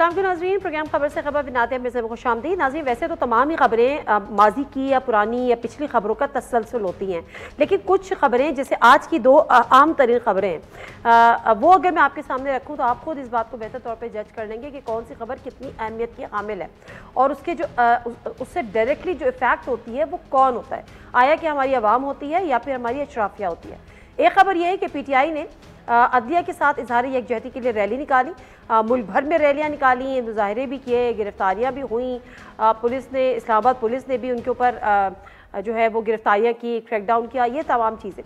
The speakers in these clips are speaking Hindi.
अस्सलाम वालेकुम नाज़रीन, प्रोग्राम खबर से खबर बनाते हैं में खुशामदीद। नाज़रीन, वैसे तो तमाम ही खबरें माजी की या पुरानी या पिछली खबरों का तसलसल होती हैं, लेकिन कुछ खबरें जैसे आज की दो आम तरीन खबरें हैं, वो अगर मैं आपके सामने रखूँ तो आप खुद इस बात को बेहतर तौर पर जज कर लेंगे कि कौन सी खबर कितनी अहमियत की हामिल है और उसके जो उससे डायरेक्टली जो इफेक्ट होती है वो कौन होता है। आया कि हमारी आवाम होती है या फिर हमारी अशराफिया होती है। एक खबर यह है कि PTI ने अदलिया के साथ इजहार यकजहती के लिए रैली निकाली, मुल्क भर में रैलियां निकाली, मुजाहरे भी किए, गिरफ्तारियां भी हुई। पुलिस ने, इस्लामाबाद पुलिस ने भी उनके ऊपर जो है वो गिरफ्तारियां की, क्रैकडाउन किया, ये तमाम चीज़ें।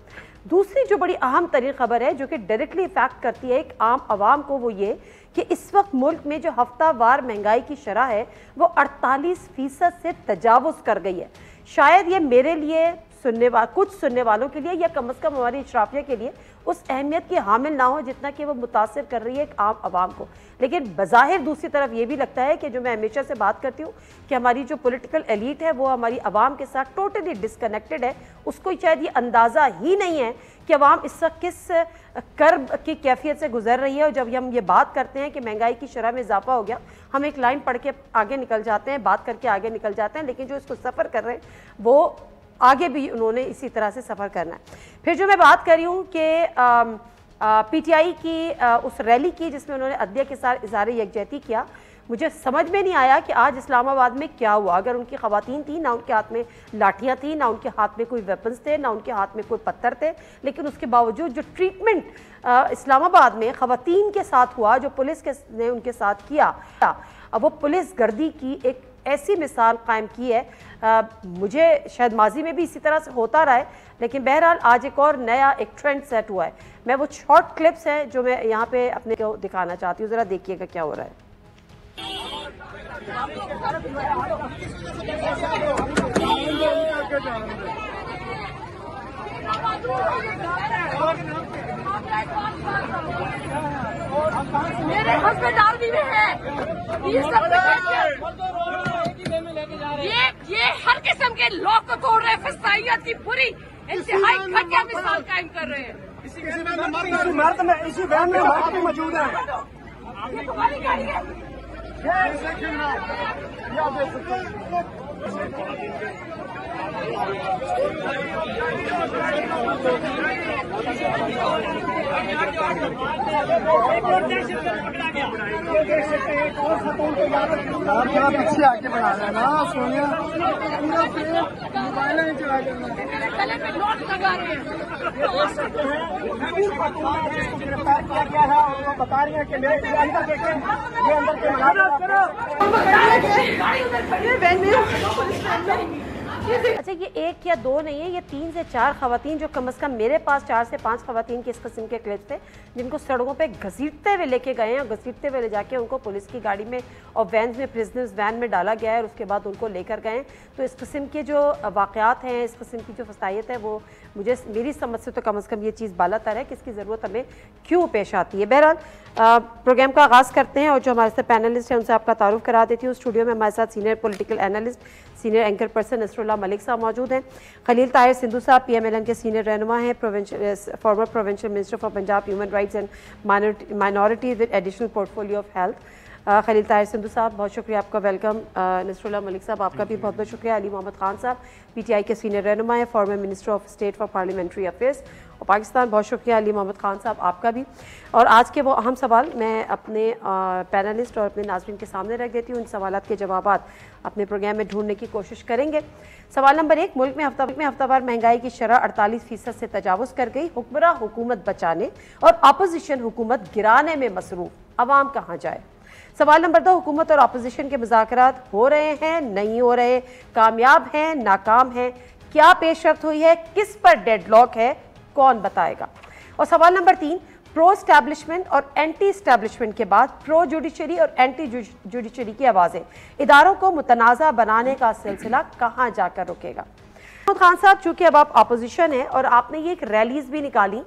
दूसरी जो बड़ी अहम तरीन खबर है जो कि डायरेक्टली इफेक्ट करती है एक आम आवाम को, वो ये कि इस वक्त मुल्क में जो हफ्तावार महंगाई की शरह है वो 48% से तजावुज़ कर गई है। शायद ये मेरे लिए कुछ सुनने वालों के लिए या कम अज़ कम हमारी अशराफिया के लिए उस अहमियत की हामिल ना हो जितना कि वो मुतासिर कर रही है एक आम आवाम को। लेकिन बज़ाहिर दूसरी तरफ ये भी लगता है कि जो मैं हमेशा से बात करती हूँ कि हमारी जो पॉलिटिकल एलीट है वो हमारी आवाम के साथ टोटली डिसकनेक्टेड है। उसको शायद ये अंदाज़ा ही नहीं है कि अवाम इस वक्त किस कर्ब की कैफियत से गुजर रही है। और जब हम ये बात करते हैं कि महंगाई की शरह में इजाफा हो गया, हम एक लाइन पढ़ के आगे निकल जाते हैं, बात करके आगे निकल जाते हैं, लेकिन जो इसको सफ़र कर रहे हैं वो आगे भी उन्होंने इसी तरह से सफ़र करना है। फिर जो मैं बात कर रही हूँ कि PTI की उस रैली की जिसमें उन्होंने अदलिया के साथ इज़हार यकजहती किया, मुझे समझ में नहीं आया कि आज इस्लामाबाद में क्या हुआ। अगर उनकी ख़वातीन थी, ना उनके हाथ में लाठियाँ थी, ना उनके हाथ में कोई वेपन्स थे, ना उनके हाथ में कोई पत्थर थे, लेकिन उसके बावजूद जो ट्रीटमेंट इस्लामाबाद में ख़वातीन के साथ हुआ, जो पुलिस ने उनके साथ किया, अब वो पुलिस गर्दी की एक ऐसी मिसाल कायम की है। मुझे शायद माजी में भी इसी तरह से होता रहा है, लेकिन बहरहाल आज एक और नया एक ट्रेंड सेट हुआ है। मैं वो शॉर्ट क्लिप्स हैं जो मैं यहाँ पे अपने को दिखाना चाहती हूँ, ज़रा देखिएगा क्या हो रहा है। मेरे हस्बैंड आर्मी में है, ये हर किस्म के लॉ को तोड़ रहे हैं, फसाइयत की पूरी इंतहाई घटिया मिसाल कायम कर रहे हैं। इसी वैन में मर्द मौजूद है। ये तुम्हारी गाड़ी है। पीछे आके बढ़ा रहे ना सोनिया, मोबाइल नहीं चला गले पे नोट लगा रहे हैं। गिरफ्तार किया गया है और वो बता रही है कि मेरे अंदर देखें, ये अंदर के अच्छा, ये एक या दो नहीं है, ये 3 से 4 खवातीन, जो कम अज़ कम मेरे पास 4 से 5 खवातीन के इस किस्म के क्लिप्स थे जिनको सड़कों पे घसीटते हुए लेके गए हैं और घसीटते हुए ले जाके उनको पुलिस की गाड़ी में और वैन में, प्रिजनर्स वैन में डाला गया है और उसके बाद उनको लेकर गए। तो इस किस्म के जो वाक़यात हैं, इस किस्म की जो फसाइयत है, वो मुझे मेरी समझ से तो कम अज़ कम ये चीज़ बालातर है कि इसकी ज़रूरत हमें क्यों पेश आती है। बहरहाल प्रोग्राम का आगाज़ करते हैं और जो हमारे साथ पैनलिस्ट हैं उनसे आपका तारुफ करा देती हूँ। स्टूडियो में हमारे साथ senior political analyst, senior anchor person Nasrullah Malik sahab मौजूद हैं। खलील ताहिर सिंधु साहब PMLN के सीनियर रहनुमा हैं, former provincial minister for Punjab, human rights and minorities with additional portfolio of health. Khalil Tahir Sindhu sahab, बहुत शुक्रिया आपका, वेलकम। नसरुल्लाह मलिक साहब, आपका भी बहुत बहुत शुक्रिया। अली मोहम्मद खान साहब PTI के सीनियर रहनुमा हैं, former minister of state for parliamentary affairs और पाकिस्तान, बहुत शुक्रिया अली मोहम्मद खान साहब, आपका भी। और आज के वो अहम सवाल मैं अपने पैनलिस्ट और अपने नाज़रीन के सामने रख देती हूँ। इन सवालात के जवाबात अपने प्रोग्राम में ढूंढने की कोशिश करेंगे। सवाल नंबर 1, मुल्क में हफ्तावार महंगाई की शरह 48% से तजावुज़ कर गई, हुक्मरां हुकूमत बचाने और अपोजिशन हुकूमत गिराने में मसरूफ, अवाम कहाँ जाए। सवाल नंबर 2, हुकूमत और अपोजिशन के मुज़ाकरात हो रहे हैं, नहीं हो रहे, कामयाब हैं, नाकाम हैं, क्या पेशरफ्त हुई है, किस पर डेडलॉक है, कौन बताएगा। और सवाल नंबर 3, प्रो एस्टैब्लिशमेंट और एंटी एस्टैब्लिशमेंट के बाद प्रो जुडिशरी और एंटी जुडिशरी की आवाज़ें, इदारों को मुतनाज़ा बनाने का सिलसिला कहाँ जाकर रुकेगा। खान साहब, चूँकि अब आप अपोजिशन हैं और आपने ये एक रैलीज भी निकाली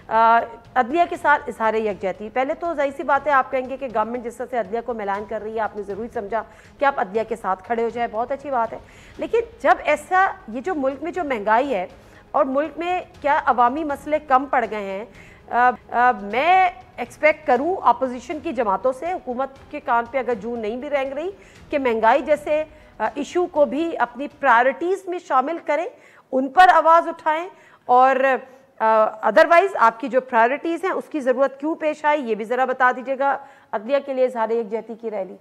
अदलिया के साथ इजहार यकजहती, पहले तो ज़ाहिर सी बात है आप कहेंगे कि गवर्नमेंट जिस तरह से अदलिया को मिलान कर रही है, आपने ज़रूरी समझा कि आप अदलिया के साथ खड़े हो जाए, बहुत अच्छी बात है। लेकिन जब ऐसा ये जो मुल्क में जो महंगाई है और मुल्क में क्या अवामी मसले कम पड़ गए हैं, मैं एक्सपेक्ट करूं अपोजिशन की जमातों से, हुकूमत के कान पे अगर जून नहीं भी रेंग रही, कि महंगाई जैसे इशू को भी अपनी प्रायोरिटीज़ में शामिल करें, उन पर आवाज़ उठाएं, और अदरवाइज आपकी जो प्रायोरिटीज़ हैं उसकी ज़रूरत क्यों पेश आई ये भी ज़रा बता दीजिएगा। अदलिया के लिए इज़हार यकजहती की रैली।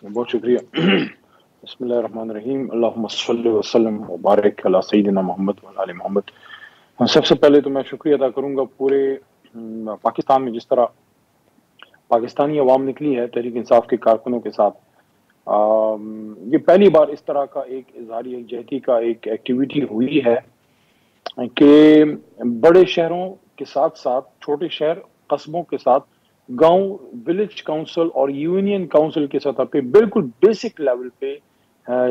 बहुत शुक्रिया। बिस्मिल्लाहिर्रहमानिर्रहीम, अल्लाहुम्मा सल्लि व सल्लिम व बारिक अला सय्यिदिना मोहम्मद व आले मोहम्मद। सबसे पहले तो मैं शुक्रिया अदा करूंगा पूरे पाकिस्तान में जिस तरह पाकिस्तानी अवाम निकली है तहरीक इंसाफ के कारकुनों के साथ। ये पहली बार इस तरह का एक इज़हार यकजहती का एक एक्टिविटी हुई है कि बड़े शहरों के साथ साथ छोटे शहर कस्बों के साथ गांव, विलेज काउंसिल और यूनियन काउंसिल की सतह पे बिल्कुल बेसिक लेवल पे,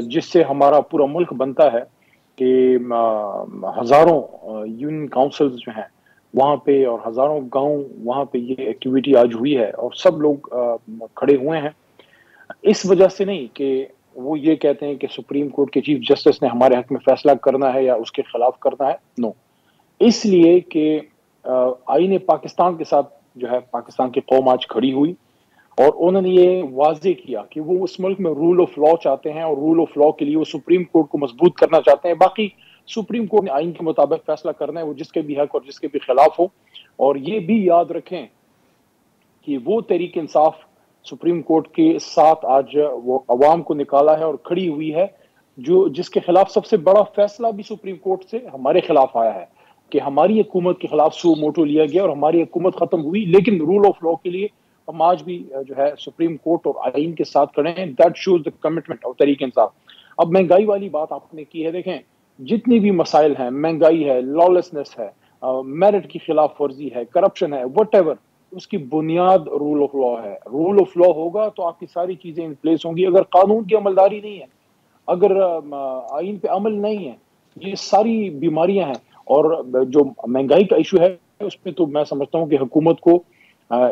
जिससे हमारा पूरा मुल्क बनता है कि हजारों यूनियन काउंसिल्स जो हैं वहाँ पे और हजारों गांव वहाँ पे ये एक्टिविटी आज हुई है और सब लोग खड़े हुए हैं। इस वजह से नहीं कि वो ये कहते हैं कि सुप्रीम कोर्ट के चीफ जस्टिस ने हमारे हक में फैसला करना है या उसके खिलाफ करना है, नो, इसलिए कि आईने पाकिस्तान के साथ जो है पाकिस्तान की कौम आज खड़ी हुई और उन्होंने ये वाजे किया कि वो उस मुल्क में रूल ऑफ लॉ चाहते हैं और रूल ऑफ लॉ के लिए वो सुप्रीम कोर्ट को मजबूत करना चाहते हैं। बाकी सुप्रीम कोर्ट ने आइन के मुताबिक फैसला करना है, वो जिसके भी हक और जिसके भी खिलाफ हो। और ये भी याद रखें कि वो तहरीक इंसाफ सुप्रीम कोर्ट के साथ आज वो अवाम को निकाला है और खड़ी हुई है, जो जिसके खिलाफ सबसे बड़ा फैसला भी सुप्रीम कोर्ट से हमारे खिलाफ आया है कि हमारी हुकूमत के खिलाफ सू मोटो लिया गया और हमारी हुकूमत खत्म हुई, लेकिन रूल ऑफ लॉ के लिए हम आज भी जो है सुप्रीम कोर्ट और आइन के साथ खड़े हैं। That shows the commitment of Tehreek Insaf. अब महंगाई वाली बात आपने की है, देखें जितनी भी मसाइल हैं, महंगाई है, लॉलेसनेस है, मेरिट की खिलाफ वर्जी है, करप्शन है, व्हाटएवर, उसकी बुनियाद रूल ऑफ लॉ है। रूल ऑफ लॉ होगा तो आपकी सारी चीजें इन प्लेस होंगी। अगर कानून की अमलदारी नहीं है, अगर आइन पे अमल नहीं है, ये सारी बीमारियां हैं। और जो महंगाई का इशू है उस पर तो मैं समझता हूँ कि हुकूमत को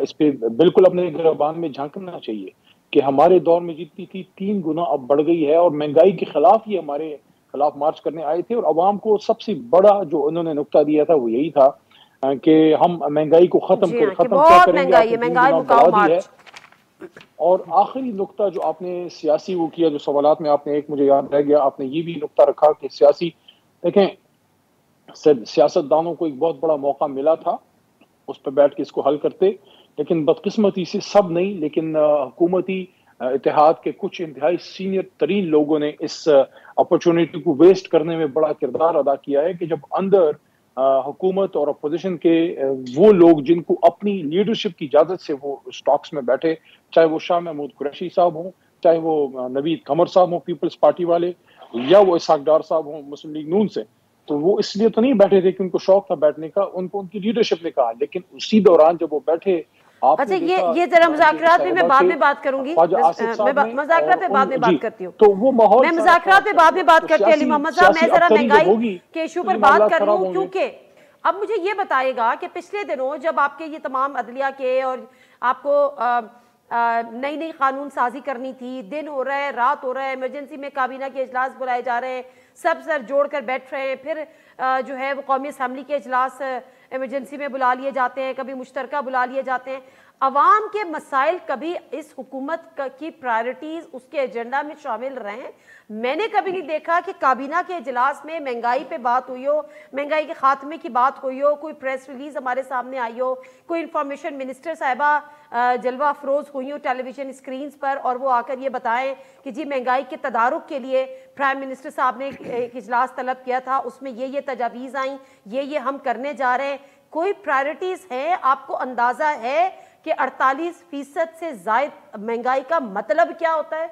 इस पे बिल्कुल अपने गिरबान में झांकना चाहिए कि हमारे दौर में जितनी थी 3 गुना अब बढ़ गई है और महंगाई के खिलाफ ये हमारे खिलाफ मार्च करने आए थे। और अवाम को सबसे बड़ा जो उन्होंने नुक्ता दिया था वो यही था कि हम महंगाई को खत्म क्या करेंगे, महंगाई है। और आखिरी नुक्ता जो आपने सियासी वो किया, जो सवालात में आपने एक मुझे याद रह गया, आपने ये भी नुक्ता रखा कि सियासी, देखें सियासतदानों को एक बहुत बड़ा मौका मिला था उस पर बैठ के इसको हल करते, लेकिन बदकिस्मती से सब नहीं, लेकिन हुकूमती इत्तेहाद के कुछ इंतहाई सीनियर तरीन लोगों ने इस अपॉर्चुनिटी को वेस्ट करने में बड़ा किरदार अदा किया है कि जब अंदर हुकूमत और अपोजिशन के वो लोग जिनको अपनी लीडरशिप की इजाजत से वो स्टॉक्स में बैठे, चाहे वो शाह महमूद कुरैशी साहब हों, चाहे वो नवीद कमर साहब हों पीपल्स पार्टी वाले, या वो इसहाक डार साहब हों मुस्लिम लीग नून से, तो वो इसलिए तो नहीं बैठे थे कि उनको शौक था बैठने का, उनको उनकी लीडरशिप ने कहा। लेकिन उसी दौरान जब वो बैठे, अच्छा ये जरा मुज़ाकरात में मैं बाद में बात करूंगी, मुज़ाकरात में बाद में बात करती हूँ, तो वो माहौल मैं मुज़ाकरात में बाद में बात करती हूँ। अली मोहम्मद साहब, मैं जरा महंगाई के इशू पर बात कर रही हूँ, क्योंकि अब मुझे ये बताएगा कि पिछले दिनों जब आपके ये तमाम अदलिया के और आपको नई नई कानून साजी करनी थी, दिन हो रहा है, रात हो रहा है, इमरजेंसी में काबीना के इजलास बुलाए जा रहे हैं, सब सर जोड़ कर बैठ रहे हैं, फिर जो है वो कौमी असम्बली के इजलास इमरजेंसी में बुला लिए जाते हैं, कभी मुश्तरका बुला लिए जाते हैं। अवाम के मसाइल कभी इस हुकूमत की प्रायोरिटीज़ उसके एजेंडा में शामिल रहें? मैंने कभी नहीं देखा कि काबीना के इजलास में महंगाई पे बात हुई हो, महंगाई के खात्मे की बात हुई हो, कोई प्रेस रिलीज हमारे सामने आई हो, कोई इंफॉर्मेशन मिनिस्टर साहिबा जलवा अफरोज हुई हो टेलीविजन स्क्रीन पर और वो आकर ये बताएं कि जी महंगाई के तदारुक के लिए प्राइम मिनिस्टर साहब ने एक इजलास तलब किया था, उसमें ये तजावीज़ आई, ये हम करने जा रहे हैं। कोई प्रायोरिटीज़ है? आपको अंदाज़ा है कि 48% से ज़ायद महंगाई का मतलब क्या होता है?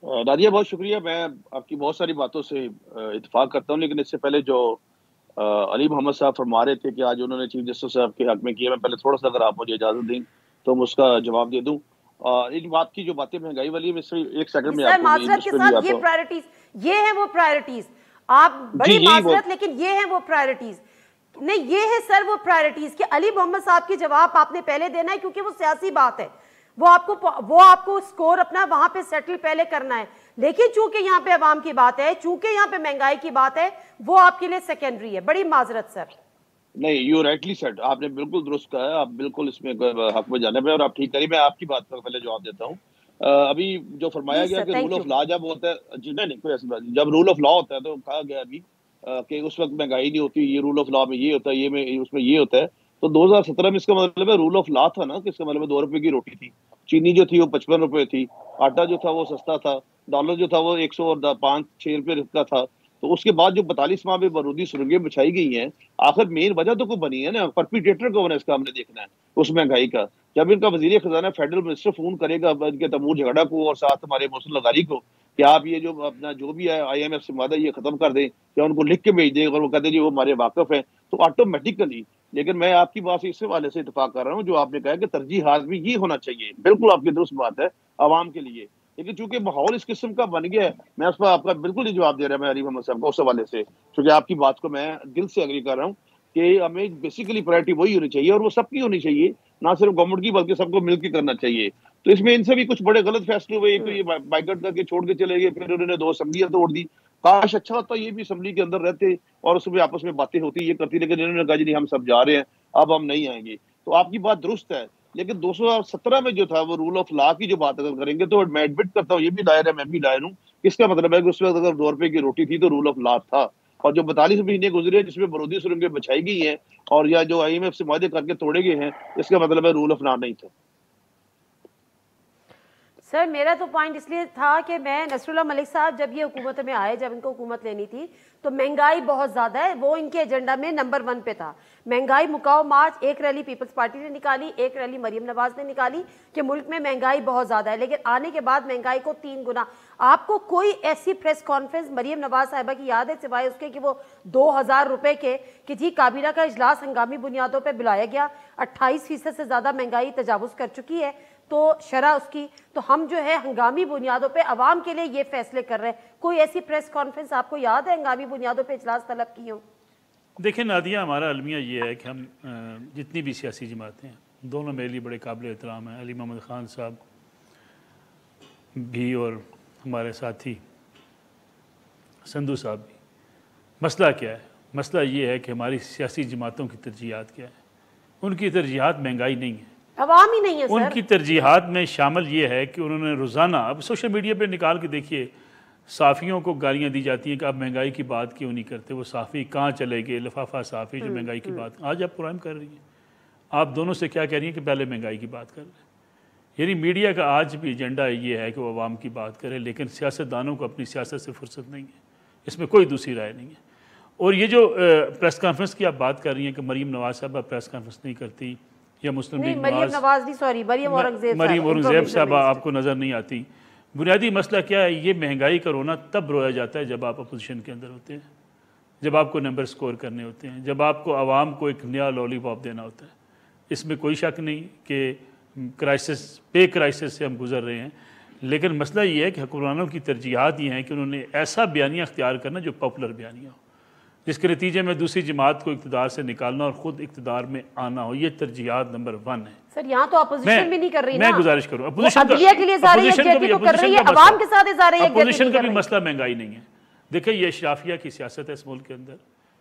नादिया, बहुत शुक्रिया। मैं आपकी बहुत सारी बातों से इत्तेफाक करता हूँ, लेकिन इससे पहले जो अली मोहम्मद साहब फरमा रहे थे कि आज उन्होंने चीफ जस्टिस साहब के हक में किया, मैं पहले थोड़ा सा अगर आप मुझे इजाजत दें तो मैं उसका जवाब दे दूं। इन बात की जो बातें महंगाई वाली है, एक सेकंड में आपको माजरत के साथ ये प्रायोरिटीज, ये है वो प्रायोरिटीज, आप बड़ी माजरत, लेकिन ये है वो प्रायोरिटीज नहीं, ये है सर वो प्रायोरिटीज कि अली मोहम्मद साहब की जवाब आपने पहले देना है, क्योंकि वो सियासी बात है, वो आपको स्कोर अपना वहां पे सेटल पहले करना है। लेकिन चूंकि यहाँ पे अवाम की बात है, चूंकि यहाँ पे महंगाई की बात है, वो आपके लिए सेकेंडरी है। बड़ी माजरत सर। नहीं, यू राइटली सेड, आपने बिल्कुल दुरुस्त कहा है, आप बिल्कुल इसमें हक में जाने पे, और आप ठीक करिए। मैं आपकी बात पर पहले जवाब देता हूँ। अभी जो फरमाया गया कि रूल ऑफ लॉ जब होता है, जी नहीं कोई ऐसी बात नहीं, जब रूल ऑफ लॉ होता है तो कहा गया अभी कि उस वक्त महंगाई नहीं होती, ये रूल ऑफ लॉ में ये होता है, ये में उसमें ये होता है। तो 2017 में इसका मतलब है रूल ऑफ लॉ था ना, कि इसका मतलब 2 रुपए की रोटी थी, चीनी जो थी वो 55 रुपए थी, आटा जो था वो सस्ता था, डॉलर जो था वो 105-6 रुपए का था। तो उसके बाद जो 42 माह में बारूदी सुरंगें बिछाई गई हैं, आखिर मेन वजह तो कोई बनी है ना, परपिटेटर कौन है इसका हमने देखना है उस महंगाई का। जब इनका वजीर खजाना फेडरल मिनिस्टर फोन करेगा इनके तमूर झगड़ा को और साथ हमारे मौसम लगारी को कि आप ये जो अपना जो भी है IMF से वादा ये खत्म कर दें या उनको लिख के भेज दें, और वो कहते जी वो हमारे वाकफ है, तो ऑटोमेटिकली। लेकिन मैं आपकी बात से इस हवाले से इत्तेफाक कर रहा हूँ जो आपने कहा कि तरजीहात भी ये होना चाहिए, बिल्कुल आपकी दुरुस्त बात है आवाम के लिए। लेकिन चूंकि माहौल इस किस्म का बन गया है, मैं उस पर आपका बिल्कुल ही जवाब दे रहा मैं अली मोहम्मद साहब को उस हवाले से, क्योंकि आपकी बात को मैं दिल से एग्री कर रहा हूँ कि हमें बेसिकली प्रायोरिटी वही होनी चाहिए, और वो सबकी होनी चाहिए, ना सिर्फ गवर्नमेंट की बल्कि सबको मिलकर करना चाहिए। तो इसमें इनसे भी कुछ बड़े गलत फैसले हुए, तो ये बाइकआउट करके छोड़ के चले गए, फिर उन्होंने 2 असेंबलियां तोड़ दी। काश अच्छा होता ये भी असेंबली के अंदर रहते और उसमें आपस में बातें होती, ये करती, लेकिन इन्होंने कहा जी नहीं हम सब जा रहे हैं, अब हम नहीं आएंगे। तो आपकी बात दुरुस्त है, लेकिन 2017 में जो था वो रूल ऑफ लॉ की जो बात अगर करेंगे तो मैं एडमिट करता हूँ, ये भी लायर है, मैं भी लायर हूँ। इसका मतलब है कि उस वक्त अगर 2 रुपए की रोटी थी तो रूल ऑफ लॉ था, और जो 42 महीने गुजरे जिसमें बारूदी सुरंगें बिछाई गई हैं और या जो IMF से वादे करके तोड़े गए हैं, इसका मतलब है रूल ऑफ लॉ नहीं था। सर मेरा तो पॉइंट इसलिए था कि मैं नसरुल्लाह मलिक साहब जब ये हुकूमत में आए, जब इनको हुकूमत लेनी थी तो महंगाई बहुत ज़्यादा है, वो इनके एजेंडा में नंबर 1 पे था। महंगाई मुकाओ मार्च, एक रैली पीपल्स पार्टी ने निकाली, एक रैली मरीम नवाज ने निकाली कि मुल्क में महंगाई बहुत ज़्यादा है। लेकिन आने के बाद महंगाई को 3 गुना। आपको कोई ऐसी प्रेस कॉन्फ्रेंस मरीम नवाज साहिबा की याद है सिवाय उसके कि वो 2000 रुपये के कि जी काबीना का इजलास हंगामी बुनियादों पर बुलाया गया, 28% से ज़्यादा महंगाई तजावुज़ कर चुकी है तो शरह उसकी, तो हम जो है हंगामी बुनियादों पे अवाम के लिए ये फैसले कर रहे हैं। कोई ऐसी प्रेस कॉन्फ्रेंस आपको याद है हंगामी बुनियादों पे इजलास तलब की हो? देखिए नादिया, हमारा अलमिया ये है कि हम जितनी भी सियासी जमातें हैं दोनों मेरे लिए बड़े काबिल एहतराम हैं, अली मोहम्मद ख़ान साहब भी और हमारे साथी संधू साहब भी। मसला क्या है? मसला ये है कि हमारी सियासी जमातों की तरजीहात क्या है। उनकी तरजीहात महंगाई नहीं है, अवाम ही नहीं है सर। उनकी तरजीहात में शामिल ये है कि उन्होंने रोज़ाना, अब सोशल मीडिया पे निकाल के देखिए, साफ़ियों को गालियाँ दी जाती हैं कि आप महंगाई की बात क्यों नहीं करते, वो साफ़ी कहाँ चले गए, लिफाफा साफ़ी जो महंगाई की बात आज आप पुरान कर रही हैं। आप दोनों से क्या कह रही हैं कि पहले महंगाई की बात कर रहे हैं। यानी मीडिया का आज भी एजेंडा ये है कि वो अवाम की बात करे, लेकिन सियासतदानों को अपनी सियासत से फुर्सत नहीं है, इसमें कोई दूसरी राय नहीं है। और ये जो प्रेस कॉन्फ्रेंस की आप बात कर रही हैं कि मरीम नवाज साहब प्रेस कॉन्फ्रेंस नहीं करती या मुस्लिम लीग मरीम औरंगजेब साहब आपको नज़र नहीं आती। बुनियादी मसला क्या है? ये महंगाई का रोना तब रोया जाता है जब आप अपोजिशन के अंदर होते हैं, जब आपको नंबर स्कोर करने होते हैं, जब आपको आवाम को एक नया लॉलीपॉप देना होता है। इसमें कोई शक नहीं कि पे क्राइसिस से हम गुजर रहे हैं, लेकिन मसला ये है कि हुक्मरानों की तरजीहात ये हैं कि उन्होंने ऐसा बयानिया अख्तियार करना जो पॉपुलर बयानिया हो, जिसके नतीजे में दूसरी जमात को इक़्तिदार से निकालना और ख़ुद इक़्तिदार में आना हो। ये तरजीहात नंबर 1 है। सर यहाँ तो अपोजिशन भी नहीं कर रही, मैं गुजारिश करूँ अपोजिशन का भी मसला महंगाई नहीं है। देखिए ये इशराफिया की सियासत है इस मुल्क के अंदर,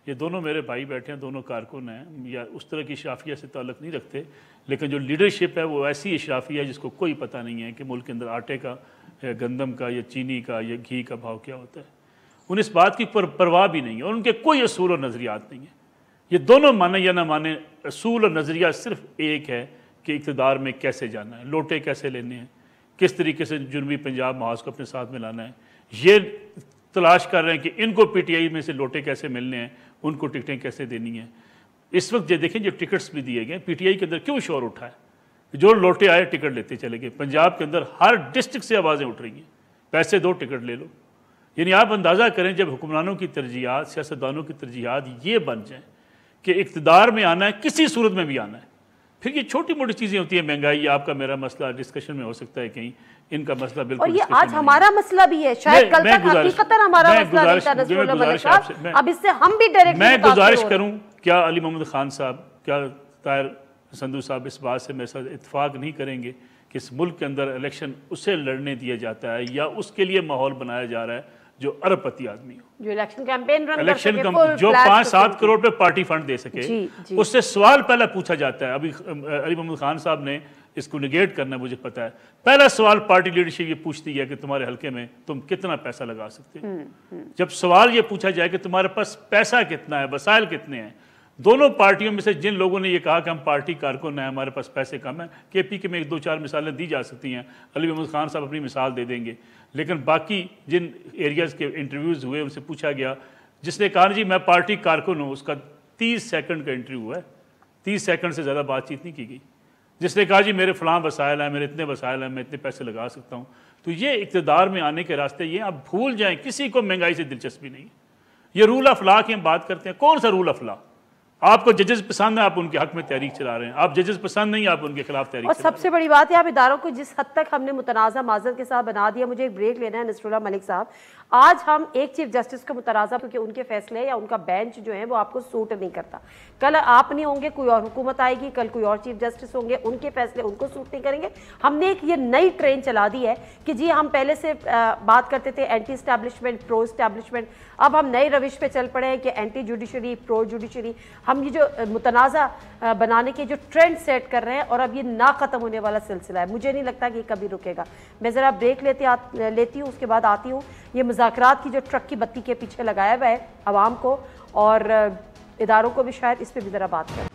ये दोनों मेरे भाई बैठे हैं, दोनों कारकुन हैं, या उस तरह की इशराफिया से ताल्लुक़ नहीं रखते, लेकिन जो लीडरशिप है वो ऐसी इशराफिया है जिसको कोई पता नहीं है कि मुल्क के अंदर आटे का या गंदम का या चीनी का या घी का भाव क्या होता है। उन्हें इस बात की परवाह भी नहीं है और उनके कोई असूल और नज़रियात नहीं है। ये दोनों माने या ना माने, असूल और नज़रिया सिर्फ एक है कि इक़्तिदार में कैसे जाना है, लोटे कैसे लेने हैं, किस तरीके से जुनूबी पंजाब महाज को अपने साथ में लाना है। ये तलाश कर रहे हैं कि इनको PTI में से लोटे कैसे मिलने हैं, उनको टिकटें कैसे देनी हैं। इस वक्त ये देखें जो टिकट्स भी दिए गए PTI के अंदर क्यों शोर उठा है, जो लोटे आए टिकट लेते चले गए। पंजाब के अंदर हर डिस्ट्रिक्ट से आवाज़ें उठ रही हैं, पैसे दो टिकट ले लो। यानी आप अंदाज़ा करें जब हुक्मरानों की तरजीहात, सियासतदानों की तरजीहात ये बन जाए कि इक़्तिदार में आना है, किसी सूरत में भी आना है, फिर ये छोटी मोटी चीज़ें होती हैं। महंगाई आपका मेरा मसला डिस्कशन में हो सकता है, कहीं इनका मसला बिल्कुल, और ये आज हमारा मसला भी है, शायद कल तक हकीकतन हमारा मसला नहीं था नसरुल्लाह मलिक साहब। अब इससे हम भी डायरेक्टली मैं गुजारिश करूं, क्या अली मोहम्मद खान साहब, क्या ताहिर संधू साहब इस बात से मेरे साथ इत्तेफाक नहीं करेंगे कि इस मुल्क के अंदर इलेक्शन उसे लड़ने दिया जाता है या उसके लिए माहौल बनाया जा रहा है जो अरबपति आदमी हो, जो इलेक्शन कैंपेन जो 5-7 करोड़ पे पार्टी फंड दे सके। उससे सवाल पहला पूछा जाता है। अभी अली मोहम्मद खान साहब ने इसको निगेट करना, मुझे पता है। पहला सवाल पार्टी लीडरशिप ये पूछती है कि तुम्हारे हल्के में तुम कितना पैसा लगा सकते हो। जब सवाल ये पूछा जाए कि तुम्हारे पास पैसा कितना है, वसाइल कितने हैं, दोनों पार्टियों में से जिन लोगों ने ये कहा कि हम पार्टी कारकुन हैं, हमारे पास पैसे कम है, केपी के में 1-2-4 मिसालें दी जा सकती हैं, अली मोहम्मद खान साहब अपनी मिसाल दे देंगे। लेकिन बाकी जिन एरियाज़ के इंटरव्यूज़ हुए उनसे पूछा गया, जिसने कहा जी मैं पार्टी कारकुन हूँ, उसका 30 सेकंड का इंटरव्यू हुआ है, 30 सेकंड से ज़्यादा बातचीत नहीं की गई। जिसने कहा जी मेरे फलां वसाइल हैं, मेरे इतने वसाइल हैं, मैं इतने पैसे लगा सकता हूँ। तो ये इक़्तिदार में आने के रास्ते ये आप भूल जाएँ, किसी को महंगाई से दिलचस्पी नहीं। ये रूल ऑफ लॉ की हम बात करते हैं, कौन सा रूल ऑफ लॉ? आपको जजेस पसंद है, आप उनके हक में तहरीक चला रहे हैं। आप जजेस पसंद नहीं, आप उनके खिलाफ तहरीक। और सबसे बड़ी बात है, आप इदारों को जिस हद तक हमने मुतनाज़ा माज़रत के साथ बना दिया। मुझे एक ब्रेक लेना है नसरुल्लाह मलिक साहब। आज हम एक चीफ जस्टिस को मुतनाज़ा क्योंकि उनके फैसले या उनका बेंच जो है वो आपको सूट नहीं करता। कल आप नहीं होंगे, कोई और हुकूमत आएगी, कल कोई और चीफ जस्टिस होंगे, उनके फैसले उनको सूट नहीं करेंगे। हमने एक ये नई ट्रेन चला दी है कि जी हम पहले से बात करते थे एंटी इस्टेब्लिशमेंट, प्रो इस्टेब्लिशमेंट, अब हम नए रविश पे चल पड़े हैं कि एंटी जुडिशरी, प्रो जुडिशरी। हम ये जो मुतनाज़ा बनाने के जो ट्रेंड सेट कर रहे हैं और अब ये ना ख़त्म होने वाला सिलसिला है। मुझे नहीं लगता कि ये कभी रुकेगा। मैं ज़रा ब्रेक लेती हूँ, उसके बाद आती हूँ। ये मुज़ाकरात की जो ट्रक की बत्ती के पीछे लगाया हुआ है आवाम को और इदारों को भी, शायद इस पर भी ज़रा बात करें।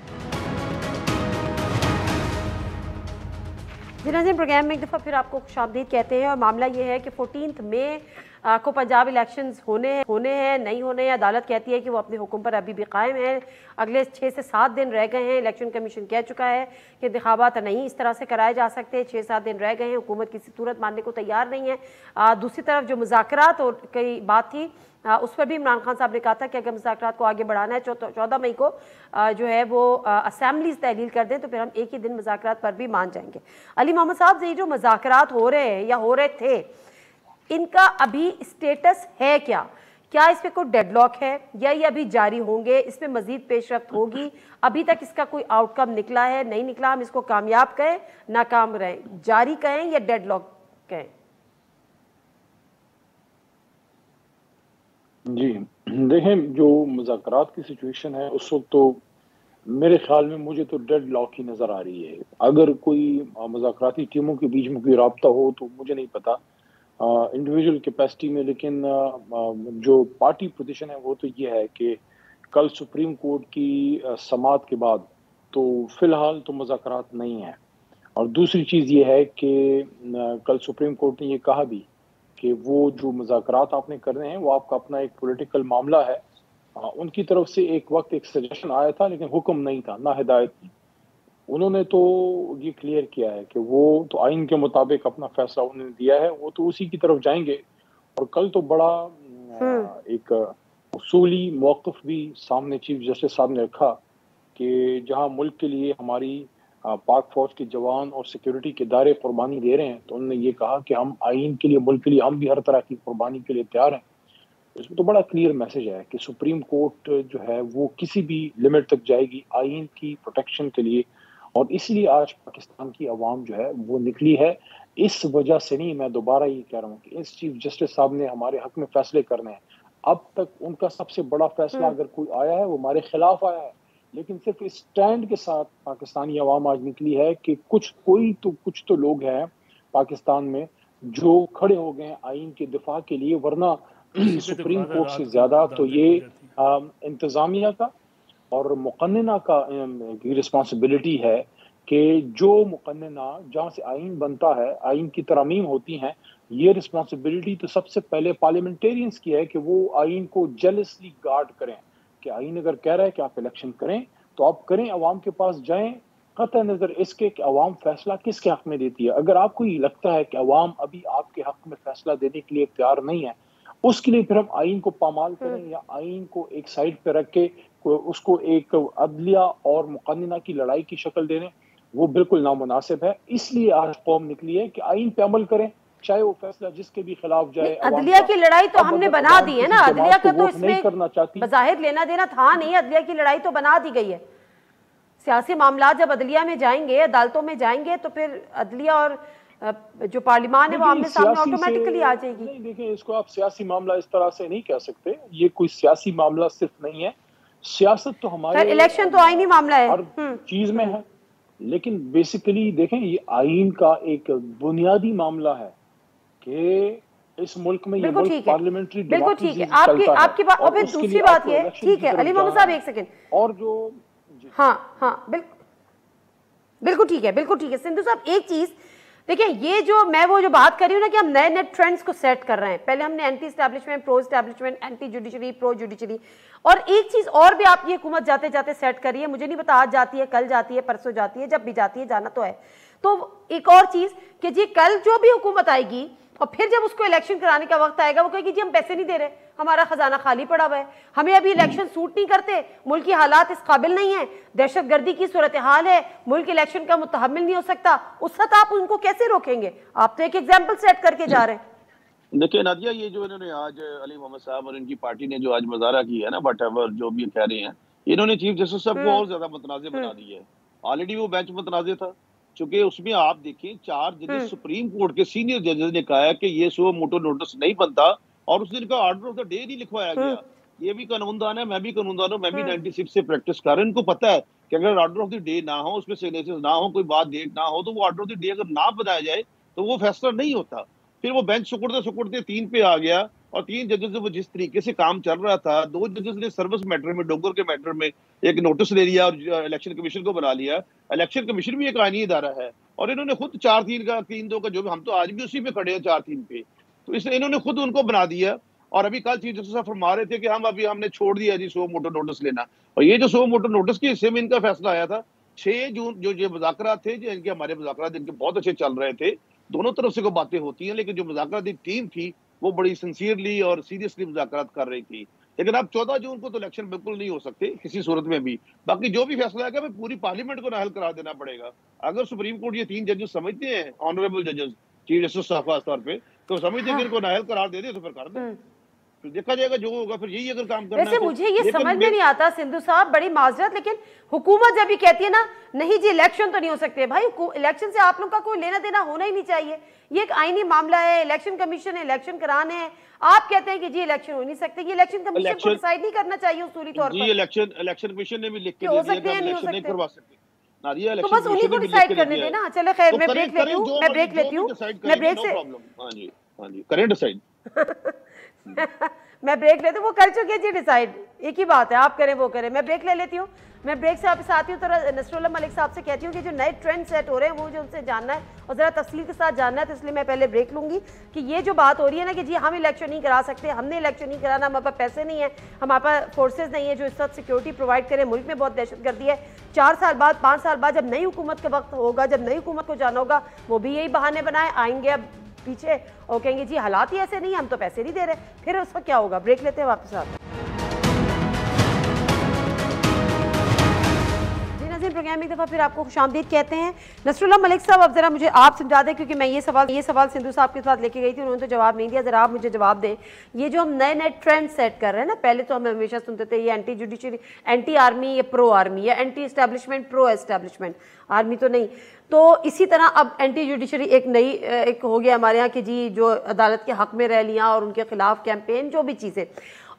जी नाज़रीन, प्रोग्राम में एक दफ़ा फिर आपको खुशामदीद कहते हैं और मामला ये है कि 14 मई को पंजाब इलेक्शंस होने हैं, नहीं होने। अदालत कहती है कि वो अपने हुक्म पर अभी भी कायम है। अगले 6 से 7 दिन रह गए हैं। इलेक्शन कमीशन कह चुका है कि इंतखाबात नहीं इस तरह से कराए जा सकते। 6-7 दिन रह गए हैं, हुकूमत किसी सूरत मानने को तैयार नहीं है। दूसरी तरफ जो मुज़ाकरात और की बात थी उस पर भी इमरान खान साहब ने कहा था कि अगर मुज़ाकरात को आगे बढ़ाना है 14 मई को जो है वो असेंबलीज तहलील कर दें तो फिर हम एक ही दिन मुज़ाकरात पर भी मान जाएंगे। अली मोहम्मद साहब, ये जो मुज़ाकरात हो रहे हैं या हो रहे थे, इनका अभी स्टेटस है क्या? क्या इस पे कोई डेडलॉक है या ये अभी जारी होंगे? इसमें मजीद पेशरफ्त होगी? अभी तक इसका कोई आउटकम निकला है, नहीं निकला? हम इसको कामयाब कहें, नाकाम रहें, जारी कहें या डेडलॉक कहें? जी देखें, जो मुज़ाकरात की सिचुएशन है उस वक्त तो मेरे ख्याल में मुझे तो डेड लॉक ही नज़र आ रही है। अगर कोई मुज़ाकराती टीमों के बीच में कोई रब्ता हो तो मुझे नहीं पता इंडिविजुअल कैपेसिटी में, लेकिन जो पार्टी पोजीशन है वो तो ये है कि कल सुप्रीम कोर्ट की समाअत के बाद तो फ़िलहाल तो मुज़ाकरात नहीं है। और दूसरी चीज़ ये है कि कल सुप्रीम कोर्ट ने ये कहा भी कि वो जो मुज़ाकरात आपने कर रहे हैं वो आपका अपना एक पॉलिटिकल मामला है। उनकी तरफ से एक वक्त एक सजेशन आया था लेकिन हुक्म नहीं था, ना हिदायत थी। उन्होंने तो ये क्लियर किया है कि वो तो आइन के मुताबिक अपना फैसला उन्होंने दिया है, वो तो उसी की तरफ जाएंगे। और कल तो बड़ा एक उसूली मौक़िफ़ भी सामने चीफ जस्टिस साहब ने रखा कि जहां मुल्क के लिए हमारी पाक फौज के जवान और सिक्योरिटी के दायरे कुर्बानी दे रहे हैं, तो उन्होंने ये कहा कि हम आइन के लिए, मुल्क के लिए हम भी हर तरह की कुर्बानी के लिए तैयार हैं। इसमें तो बड़ा क्लियर मैसेज है कि सुप्रीम कोर्ट जो है वो किसी भी लिमिट तक जाएगी आइन की प्रोटेक्शन के लिए। और इसलिए आज पाकिस्तान की आवाम जो है वो निकली है। इस वजह से नहीं, मैं दोबारा ये कह रहा हूँ कि इस चीफ जस्टिस साहब ने हमारे हक में फैसले करने हैं। अब तक उनका सबसे बड़ा फैसला अगर कोई आया है वो हमारे खिलाफ आया है, लेकिन सिर्फ इस स्टैंड के साथ पाकिस्तानी आवाम आज निकली है कि कुछ तो लोग हैं पाकिस्तान में जो खड़े हो गए हैं आइन के दिफा के लिए। वरना सुप्रीम कोर्ट से ज्यादा तो ये इंतजामिया का और मुकन्नना का रिस्पॉन्सिबिलिटी है कि जो मुकन्नना जहाँ से आइन बनता है, आइन की तरमीम होती हैं, ये रिस्पॉन्सिबिलिटी तो सबसे पहले पार्लियामेंटेरियंस की है कि वो आइन को जेलसली गार्ड करें कि आइन अगर कह रहा है कि आप इलेक्शन करें तो आप करें, अवाम के पास जाएं, कतई नज़र इसके कि अवाम फैसला किसके हक में देती है। अगर आपको ये लगता है कि अवाम अभी आपके हक में फैसला देने के लिए तैयार नहीं है, उसके लिए फिर हम आइन को पामाल करें या आइन को एक साइड पे रख के उसको एक अदलिया और मुकन्नना की लड़ाई की शक्ल देने, वो बिल्कुल नामुनासिब है। इसलिए आज कौम निकली है कि आइन पे अमल करें, चाहे वो फैसला जिसके भी खिलाफ जाए। अदलिया की लड़ाई तो हमने बना दी है ना, अदलिया का तो इसमें करना चाहती, बज़ाहिर लेना देना था नहीं, अदलिया की लड़ाई तो बना दी गई है। सियासी मामला जब अदलिया में जाएंगे, अदालतों में जाएंगे, तो फिर अदलिया और जो पार्लियामान है वो आमने सामने ऑटोमेटिकली आ जाएगी। नहीं, देखिए, इसको आप सियासी मामला इस तरह से नहीं कह सकते। ये कोई सियासी मामला सिर्फ नहीं है। सियासत तो हमारे इलेक्शन तो आईनी मामला है, हर चीज में है, लेकिन बेसिकली देखें, ये आईन का एक बुनियादी मामला है कि इस मुल्क में ये मुल्क पार्लियामेंट्री बिल्कुल ठीक है। आपकी बात। और फिर दूसरी बात ये, ठीक है अली मोहम्मद साहब, एक सेकंड, और जो हाँ बिल्कुल ठीक है, बिल्कुल ठीक है। सिंधु साहब, एक चीज देखिए, ये जो मैं वो जो बात कर रही हूँ ना कि हम नए नए ट्रेंड्स को सेट कर रहे हैं। पहले हमने anti establishment, pro establishment, anti judiciary, pro judiciary, और एक चीज और भी आप ये हुकूमत जाते जाते सेट करी है। मुझे नहीं पता आज जाती है, कल जाती है, परसों जाती है, जब भी जाती है, जाना तो है। तो एक और चीज कि जी कल जो भी हुकूमत आएगी और फिर जब उसको इलेक्शन कराने का वक्त आएगा, वो कहेगी जी हम पैसे नहीं दे रहे, हमारा खजाना खाली पड़ा हुआ है, हमें अभी इलेक्शन सूट नहीं करते, मुल्क की हालात इस काबिल नहीं है, दहशत गर्दी की सूरत हाल है, मुल्क इलेक्शन का मुतहम्मिल नहीं हो सकता। उस वक्त आप उनको कैसे रोकेंगे? आप तो एक एग्जाम्पल सेट करके जा रहे हैं। देखिए नादिया, ये जो इन्होंने आज अली मोहम्मद साहब और इनकी पार्टी ने जो आज मुजाहरा किया है ना, वट जो भी कह रहे हैं, इन्होंने चीफ जस्टिस साहब को और ज्यादा मुतनाज़ बना दिया है। ऑलरेडी वो बेंच मुतनाज़ था, चूंकि उसमें आप देखें 4 जजेस सुप्रीम कोर्ट के सीनियर जजेस ने कहा है कि ये सो मोटो नोटिस नहीं बनता, और उस दिन का ऑर्डर ऑफ द डे नहीं लिखवाया गया। ये भी कानूनदान है, मैं भी कानूनदान हूँ, मैं भी 96 से प्रैक्टिस कर रहा हूँ। इनको पता है कि अगर ऑर्डर ऑफ द डे ना हो, उसमें सिग्नेचर ना हो, कोई बात डेट ना हो, तो वो ऑर्डर ऑफ द डे अगर ना बनाया जाए तो वो फैसला नहीं होता। फिर वो बेंच सुकुड़ते 3 पे आ गया, और 3 जजेस वो जिस तरीके से काम चल रहा था, 2 जजेस ने सर्विस मैटर में, डोगर के मैटर में एक नोटिस ले लिया और इलेक्शन कमीशन को बना लिया। इलेक्शन कमीशन भी एक आईनी इदारा है, और इन्होंने खुद 4-3 का 3-2 का जो भी, हम तो आज भी उसी पे खड़े हैं 4-3 पे, तो इसलिए इन्होंने खुद उनको बना दिया। और अभी कल चीफ जस्टिस साहब फरमा रहे थे कि हमने छोड़ दिया जी सो मोटो नोटिस लेना, और ये जो सो मोटो नोटिस के हिस्से में इनका फैसला आया था 6 जून, जो ये मुज़ाकरात थे, जो इनके हमारे मुज़ाकरात इनके बहुत अच्छे चल रहे थे, दोनों तरफ से को बातें होती हैं, लेकिन जो मुज़ाकराती टीम थी वो बड़ी सिंसियरली और सीरियसली मुज़ाकरात कर रही थी। लेकिन अब 14 जून को तो इलेक्शन बिल्कुल नहीं हो सकते किसी सूरत में भी। बाकी जो भी फैसला आएगा पूरी पार्लियामेंट को नाअहल करार देना पड़ेगा। अगर सुप्रीम कोर्ट ये 3 जजेस समझते हैं, ऑनरेबल जजेस, चीफ जस्टिस साहब खास तौर पे, तो समझते हैं कि इनको नाअहल करार दे दे तो फिर कर दे, तो देखा जाएगा जो होगा। फिर यही अगर काम करना है, वैसे मुझे ये समझ में नहीं आता सिंधु साहब, बड़ी माजरत, लेकिन हुकूमत जब भी कहती है ना, नहीं जी इलेक्शन तो नहीं हो सकते, भाई इलेक्शन से आप लोग का कोई लेना देना होना ही नहीं चाहिए। ये एक आईनी मामला है, इलेक्शन कमीशन है, इलेक्शन कराने हैं, आप कहते हैं कि जी इलेक्शन हो नहीं सकते। ये इलेक्शन कमीशन को डिसाइड नहीं करना चाहिए उसूली तौर पर। इलेक्शन कमीशन ने भी लिख के हो सकते हैं, नहीं हो सकते, नादिया, तो बस उन्हीं को डिसाइड करने देना। चलो खैर, मैं ब्रेक लेती हूँ, मैं ब्रेक लेती हूँ, मैं ब्रेक से, हाँ जी करें डिसाइड मैं ब्रेक लेती हूँ, वो कर चुके जी डिसाइड, एक ही बात है, आप करें वो करें। मैं ब्रेक ले लेती हूँ, मैं ब्रेक से वापस आती हूँ तो नसरुल्लाह मलिक साहब से कहती हूँ कि जो नए ट्रेंड सेट हो रहे हैं वो मुझे उनसे जानना है और ज़रा तफसील के साथ जानना है, तो इसलिए मैं पहले ब्रेक लूँगी कि ये जो बात हो रही है ना कि जी हम इलेक्शन नहीं करा सकते, हमने इलेक्शन नहीं कराना, हमारे पास पैसे नहीं है, हमारे पास फोर्सेज नहीं है जो इस वक्त सिक्योरिटी प्रोवाइड करें, मुल्क में बहुत दहशतगर्दी है। 4 साल बाद, 5 साल बाद जब नई हुकूमत का वक्त होगा, जब नई हुकूमत को जाना होगा, वो भी यही बहाने बनाए आएंगे अब पीछे और कहेंगे जी हालात ही ऐसे नहीं, हम तो पैसे नहीं दे रहे, फिर उसका क्या होगा? ब्रेक लेते हैं, वापस आते हैं। प्रोग्राम में एक दफ़ा फिर आपको खुशामदीद कहते हैं। नसरुल्लाह मलिक साहब, अब जरा मुझे आप समझा दें, क्योंकि मैं ये सवाल सिंधु साहब के साथ लेके गई थी, उन्होंने तो जवाब नहीं दिया, जरा आप मुझे जवाब दें। ये जो हम नए नए ट्रेंड सेट कर रहे हैं ना, पहले तो हम हमेशा सुनते थे ये एंटी जुडिशरी, एंटी आर्मी या प्रो आर्मी, या anti establishment pro establishment, army तो नहीं। तो इसी तरह अब एंटी जुडिशरी एक हो गया हमारे यहाँ कि जी जो अदालत के हक में रैलियाँ और उनके खिलाफ कैंपेन, जो भी चीज़ें।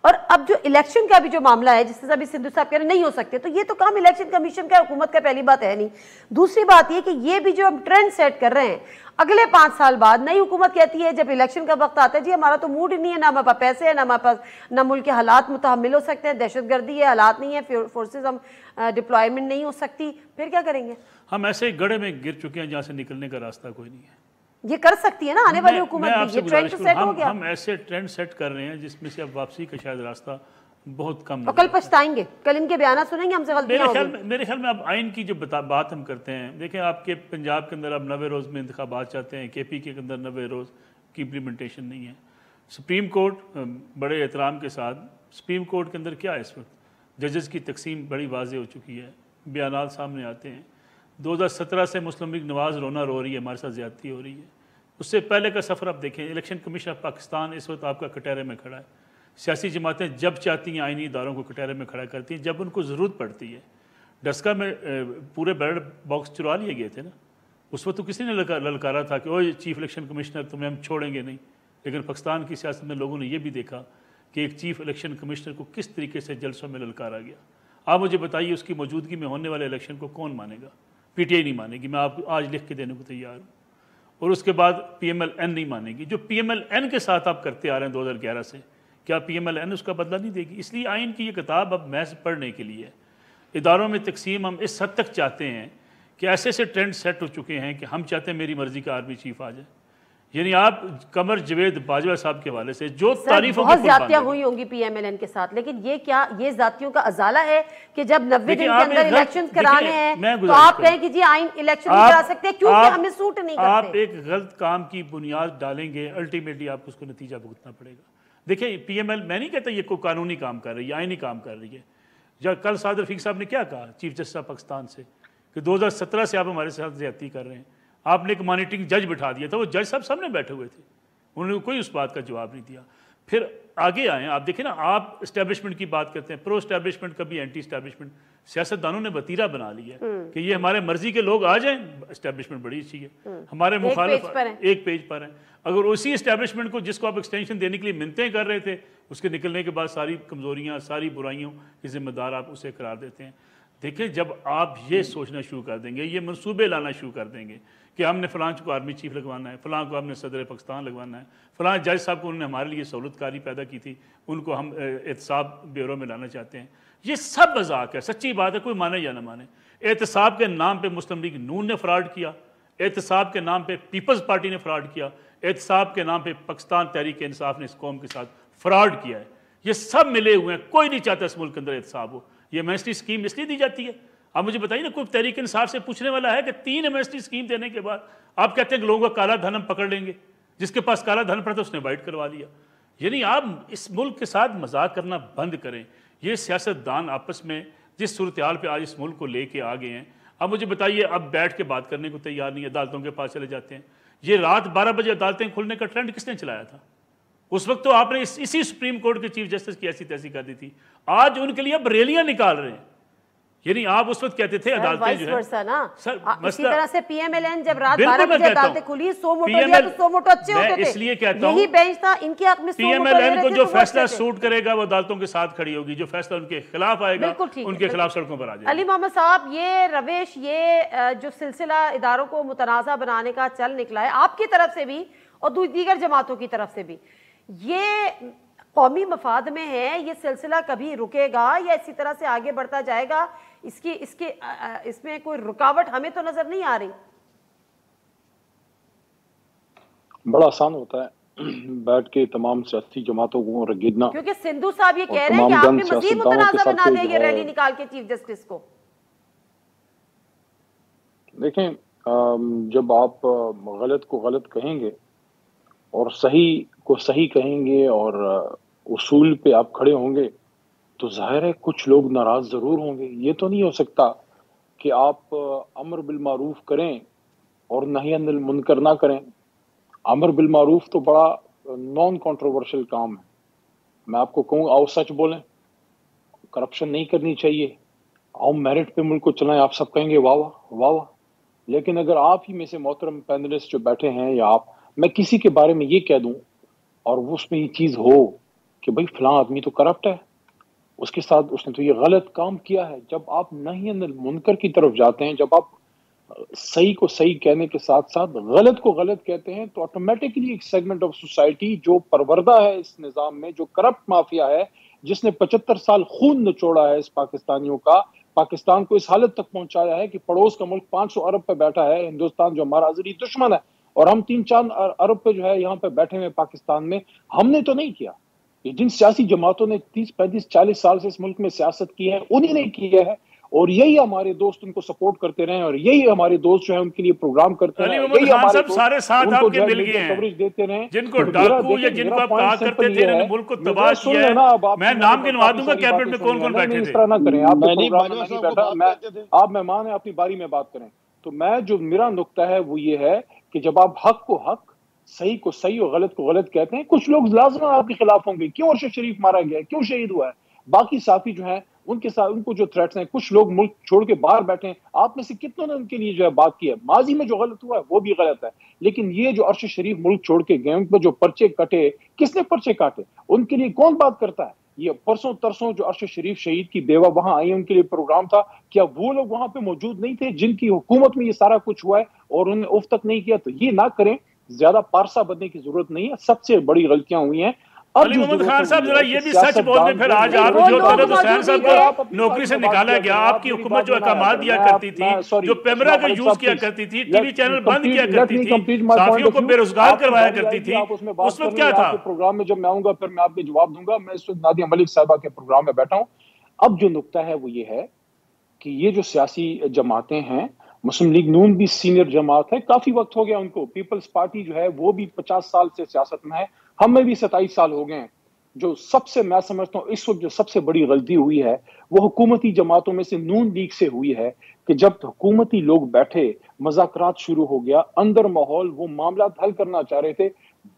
और अब जो इलेक्शन का भी जो मामला है, जिससे अभी सिंधु साहब कह रहे नहीं हो सकते, तो ये तो काम इलेक्शन कमीशन का, हुकूमत का पहली बात है नहीं। दूसरी बात ये कि ये भी जो हम ट्रेंड सेट कर रहे हैं, अगले 5 साल बाद नई हुकूमत कहती है जब इलेक्शन का वक्त आता है जी हमारा तो मूड ही नहीं है, ना हमारे पास पैसे है, ना हमारे पास, ना मुल्क के हालात मुतहम्मिल हो सकते हैं, दहशतगर्दी है, हालात नहीं है, फोर्सेज हम डिप्लॉयमेंट नहीं हो सकती, फिर क्या करेंगे? हम ऐसे गड्ढे में गिर चुके हैं जहाँ से निकलने का रास्ता कोई नहीं है। ये कर सकती है ना आने वाली हुकूमत भी, ये ट्रेंड सेट हो गया। हम ऐसे ट्रेंड सेट कर रहे हैं जिसमें से अब वापसी का शायद रास्ता बहुत कम, और कल पछताएंगे, कल इनके बयान सुनेंगे, हमसे गलतियां होंगी। मेरे ख्याल में अब आइन की जो बात हम करते हैं, देखें आपके पंजाब के अंदर अब 90 रोज़ में इंतखाबात चाहते हैं, KP के अंदर 90 रोज़ की इम्प्लीमेंटेशन नहीं है। सुप्रीम कोर्ट बड़े एहतराम के साथ, सुप्रीम कोर्ट के अंदर क्या है इस वक्त, जजेस की तकसीम बड़ी वाज़ेह हो चुकी है, बयानात सामने आते हैं। 2017 से मुस्लिम लीग नवाज़ रोना रो रही है, हमारे साथ ज़्यादती हो रही है। उससे पहले का सफ़र आप देखें, इलेक्शन कमीशन ऑफ पाकिस्तान इस वक्त आपका कटहरे में खड़ा है। सियासी जमातें जब चाहती हैं आइनी इदारों को कटहरे में खड़ा करती हैं, जब उनको ज़रूरत पड़ती है। डस्का में पूरे बैलेट बॉक्स चुरा लिए गए थे ना। उस वक्त तो किसी ने ललकारा था कि ओ चीफ इलेक्शन कमिश्नर तुम्हें हम छोड़ेंगे नहीं, लेकिन पाकिस्तान की सियासत में लोगों ने यह भी देखा कि एक चीफ इलेक्शन कमिश्नर को किस तरीके से जलसों में ललकारा गया। आप मुझे बताइए उसकी मौजूदगी में होने वाले इलेक्शन को कौन मानेगा? PTI नहीं मानेगी, मैं आपको आज लिख के देने को तैयार हूँ। और उसके बाद PMLN नहीं मानेगी। जो PMLN के साथ आप करते आ रहे हैं 2011 से, क्या PMLN उसका बदला नहीं देगी? इसलिए आइन की ये किताब अब महज पढ़ने के लिए है। इदारों में तकसीम हम इस हद तक चाहते हैं कि ऐसे ऐसे ट्रेंड सेट हो चुके हैं कि हम चाहते हैं मेरी मर्जी का आर्मी चीफ आ जाए। यानी आप कमर जवेद बाजवा साहब के हवाले से जो तारीफों बहुत ज्यादतियां हुई होंगी PMLN के साथ, लेकिन ये क्या ये जातियों का अजाला है कि जब 90 दिन के अंदर इलेक्शन कराने हैं तो आप कहें कि जी आइन इलेक्शन नहीं करा सकते क्योंकि हमें सूट नहीं करते? आप एक गलत काम की बुनियाद डालेंगे, अल्टीमेटली आपको उसको नतीजा भुगतना पड़ेगा। देखिए PML, मैं नहीं कहता ये कोई कानूनी काम कर रही है, आइनी काम कर रही है। जब कल साद रफीक साहब ने क्या कहा चीफ जस्टिस ऑफ पाकिस्तान से कि 2017 से आप हमारे साथ ज्यादती कर रहे हैं, आपने एक मॉनिटरिंग जज बिठा दिया था, वो जज साहब सामने बैठे हुए थे, उन्होंने कोई उस बात का जवाब नहीं दिया। फिर आगे आए, आप देखें ना, आप इस्टेब्लिशमेंट की बात करते हैं, प्रो इस्टेब्लिशमेंट कभी एंटी इस्टेब्लिशमेंट। सियासतदानों ने वतीरा बना लिया है कि ये हमारे मर्जी के लोग आ जाएं, इस्टेब्लिशमेंट बड़ी अच्छी है, हमारे मुखालिफ एक पेज पर हैं। अगर उसी इस्टेब्लिशमेंट को जिसको आप एक्सटेंशन देने के लिए मिन्नतें कर रहे थे, उसके निकलने के बाद सारी कमजोरियां, सारी बुराइयों के जिम्मेदार आप उसे करार देते हैं। देखिए, जब आप ये सोचना शुरू कर देंगे, ये मनसूबे लाना शुरू कर देंगे कि हमने फलां को आर्मी चीफ लगवाना है, फलां को हमने सदर पाकिस्तान लगवाना है, फलां जज साहब को उन्होंने हमारे लिए सहूलतकारी पैदा की थी, उनको हम एहतसाब ब्यूरो में लाना चाहते हैं, ये सब मजाक है। सच्ची बात है, कोई माने या ना माने। एहतसाब के नाम पे मुस्लिम लीग नून ने फ्रॉड किया, एहतसाब के नाम पे पीपल्स पार्टी ने फ्रॉड किया, एहतसाब के नाम पे पाकिस्तान तहरीक इंसाफ ने इस कौम के साथ फ्रॉड किया है। ये सब मिले हुए हैं, कोई नहीं चाहता इस मुल्क के अंदर एहतसाब हो। ये एमएसटी स्कीम इसलिए दी जाती है। आप मुझे बताइए ना, कोई तहरीक इंसाफ से पूछने वाला है कि 3 एमएसटी स्कीम देने के बाद आप कहते हैं कि लोगों का काला धन हम पकड़ लेंगे, जिसके पास काला धन पड़ा था उसने वाइट करवा लिया। यानी आप इस मुल्क के साथ मजाक करना बंद करें। ये सियासतदान आपस में जिस सूरत हाल पर आज इस मुल्क को लेके आ गए हैं, अब मुझे बताइए, अब बैठ के बात करने को तैयार नहीं, अदालतों के पास चले जाते हैं। ये रात 12 बजे अदालतें खुलने का ट्रेंड किसने चलाया था? उस वक्त तो आपने इसी सुप्रीम कोर्ट के चीफ जस्टिस की ऐसी तैसी कर दी थी। आज उनके लिए अब रैलियां निकाल रहे हैं। यानी आप उस वक्त कहते थे अदालतें जो है ना, इसी तरह से PMLN जब रात 12 बजे अदालतें खुली, 100 मोटो दिया तो 100 मोटो अच्छे होते थे। इसलिए कहता हूं, यही बेंच था, इनके हक में 100 मोटो PMLN को जो फैसला सूट करेगा वो अदालतों के साथ खड़ी होगी, जो फैसला उनके खिलाफ आएगा उनके खिलाफ सड़कों पर आ जाएगा। अली मोहम्मद साहब, ये रविश, ये जो सिलसिला इदारों को मुतनाज़ा बनाने का चल निकला है आपकी तरफ से भी और दीगर जमातों की तरफ से भी, ये कौमी मफाद में है? ये सिलसिला कभी रुकेगा या इसी तरह से आगे बढ़ता जाएगा? इसमें कोई रुकावट हमें तो नजर नहीं आ रही। बड़ा आसान होता है बैठ के तमाम सियासी जमातों को रगीदना, क्योंकि सिंधु साहब ये कह रहे हैं कि आपने मजीद मुतनाज़ा बना दिया ये रैली निकाल के चीफ जस्टिस को। देखें, जब आप गलत को गलत कहेंगे और सही को सही कहेंगे और उसूल पे आप खड़े होंगे तो जाहिर है कुछ लोग नाराज जरूर होंगे। ये तो नहीं हो सकता कि आप अमर बिल मारूफ करें और नही अनिल मुनकर ना करें। अमर बिल मारूफ तो बड़ा नॉन कंट्रोवर्शियल काम है। मैं आपको कहूँ, आओ सच बोलें, करप्शन नहीं करनी चाहिए, आओ मेरिट पे मुल्क को चलाएं, आप सब कहेंगे वाह वाह वाह वाह। लेकिन अगर आप ही में से मोहतरम पैनलिस्ट जो बैठे हैं या आप, मैं किसी के बारे में ये कह दूं और वो उसमें ये चीज हो कि भाई फलां आदमी तो करप्ट है, उसके साथ उसने तो ये गलत काम किया है, जब आप नही अनिल मुनकर की तरफ जाते हैं, जब आप सही को सही कहने के साथ साथ गलत को गलत कहते हैं, तो ऑटोमेटिकली एक सेगमेंट ऑफ सोसाइटी जो परवरदा है इस निजाम में, जो करप्ट माफिया है, जिसने 75 साल खून निचोड़ा है इस पाकिस्तानियों का, पाकिस्तान को इस हालत तक पहुंचाया है कि पड़ोस का मुल्क 500 अरब पे बैठा है, हिंदुस्तान जो हमारा अजली दुश्मन है, और हम 3-4 अरब पे जो है यहाँ पे बैठे हुए पाकिस्तान में। हमने तो नहीं किया, ये जिन सियासी जमातों ने 30-35-40 साल से इस मुल्क में सियासत की है उन्हीं ने किया है, और यही हमारे दोस्त उनको सपोर्ट करते रहे और यही हमारे दोस्त जो है उनके लिए प्रोग्राम करते रहे, यही हमारे सारे साथ आपके मिल गए हैं कवरेज देते रहे, जिनको डाकू या जिनको आप कहा करते थे इन्होंने मुल्क को तबाह किया है। मैं नाम गिनवा दूंगा कैबिनेट में कौन कौन बैठे थे। इस तरह ना करें, आप आप मेहमान है, अपनी बारी में बात करें। तो मैं जो मेरा नुक्ता है वो ये है कि जब आप हक को हक, सही को सही और गलत को गलत कहते हैं, कुछ लोग लाजमन आपके खिलाफ होंगे, क्यों अरशद शरीफ मारा गया है, क्यों शहीद हुआ है, बाकी साथी जो है उनके साथ उनको जो थ्रेट्स हैं, कुछ लोग मुल्क छोड़ के बाहर बैठे हैं, आप में से कितनों ने उनके लिए जो है बात की है। माजी में जो गलत हुआ है वो भी गलत है, लेकिन ये जो अर्श शरीफ मुल्क छोड़ के गए, उन पर जो पर्चे कटे, किसने पर्चे काटे, उनके लिए कौन बात करता है? ये परसों तरसों जो अर्श शरीफ शहीद की बेवा वहां आई, उनके लिए प्रोग्राम था, क्या वो लोग वहां पे मौजूद नहीं थे जिनकी हुकूमत में ये सारा कुछ हुआ है और उन्होंने उफ तक नहीं किया? तो ये ना करें, ज्यादा पारसा बनने की जरूरत नहीं है, सबसे बड़ी गलतियां हुई हैं। अली मोहम्मद खान साहब जरा ये भी सच बोल दें, फिर आज आप जो तलत हुसैन साहब को नौकरी से निकाला गया, आपकी हुकूमत जो अहकाम दिया करती थी, जो पैमरा का यूज किया करती थी, टीवी चैनल बंद किया करती थी, साथियों को बेरोजगार करवाया करती थी, उस वक्त क्या था? प्रोग्राम में जब मैं आऊंगा फिर मैं आपको जवाब दूंगा। मैं इस वक्त नादिया मलिक साहबा के प्रोग्राम में बैठा हूं। अब जो नुक्ता है वो ये है कि ये जो सियासी जमातें हैं, मुस्लिम लीग नून भी सीनियर जमात है, काफी वक्त हो गया उनको, पीपल्स पार्टी जो है वो भी 50 साल से सियासत में है, हमें भी 27 साल हो गए हैं। जो सबसे मैं समझता हूँ इस वक्त जो सबसे बड़ी गलती हुई है वो हुकूमती जमातों में से नून लीग से हुई है कि जब हुकूमती लोग बैठे, मज़ाकरात शुरू हो गया, अंदर माहौल, वो मामला हल करना चाह रहे थे,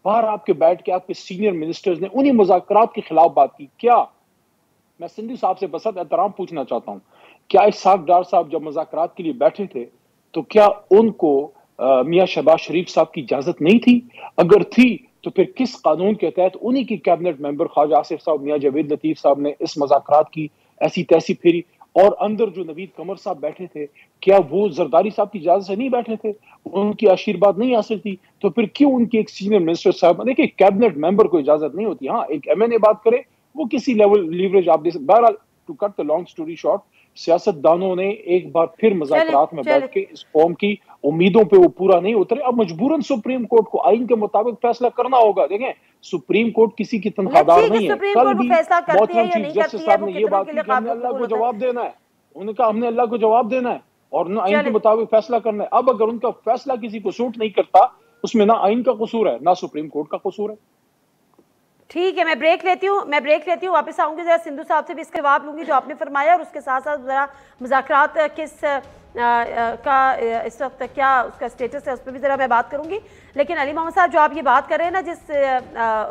बाहर आपके बैठ के आपके सीनियर मिनिस्टर्स ने उन्हीं मज़ाकरात के खिलाफ बात की। क्या मैं सिंधु साहब से बसत एहतराम पूछना चाहता हूँ, क्या इसाक डार साहब जब मज़ाकरात के लिए बैठे थे तो क्या उनको मियां शहबाज शरीफ साहब की इजाजत नहीं थी? अगर थी तो फिर किस कानून के तहत उन्हीं की कैबिनेट मेंबर ख्वाजा आसिफ साहब, मियां जावेद लतीफ साहब ने इस मज़ाकरात की ऐसी तैसी फेरी? और अंदर जो नवीद कमर साहब बैठे थे, क्या वो जरदारी साहब की इजाजत से नहीं बैठे थे? उनकी आशीर्वाद नहीं हासिल थी? तो फिर क्यों उनके एक सीनियर मिनिस्टर साहब, देखिए कैबिनेट मेंबर को इजाजत नहीं होती, हाँ एक MNA बात करे वो किसी लेवल लीवरेज आप दे सकते। बहरहाल to cut the long story short, सियासतदानों ने एक बार फिर मज़ाकरात में बैठ के इस कौम की उम्मीदों पे वो पूरा नहीं उतरे। अब मजबूरन सुप्रीम कोर्ट को आइन के मुताबिक फैसला करना होगा। देखें, सुप्रीम कोर्ट किसी की तनख्वाहदार नहीं है। कल भी मोहतरम चीफ जस्टिस साहब ने ये बात की कि हमने अल्लाह को जवाब देना है, उन्होंने कहा हमने अल्लाह को जवाब देना है और आइन के मुताबिक फैसला करना है। अब अगर उनका फैसला किसी को सूट नहीं करता, उसमें ना आइन का कसूर है ना सुप्रीम कोर्ट का कसूर है। ठीक है, मैं ब्रेक लेती हूँ, वापस आऊंगी, जरा सिंधु साहब से भी इसके जवाब लूंगी जो आपने फरमाया, और उसके साथ साथ जरा मुज़ाकरात किस का इस वक्त क्या उसका स्टेटस है उस पर भी ज़रा मैं बात करूंगी। लेकिन अली मोहम्मद साहब, जो आप ये बात कर रहे हैं ना जिस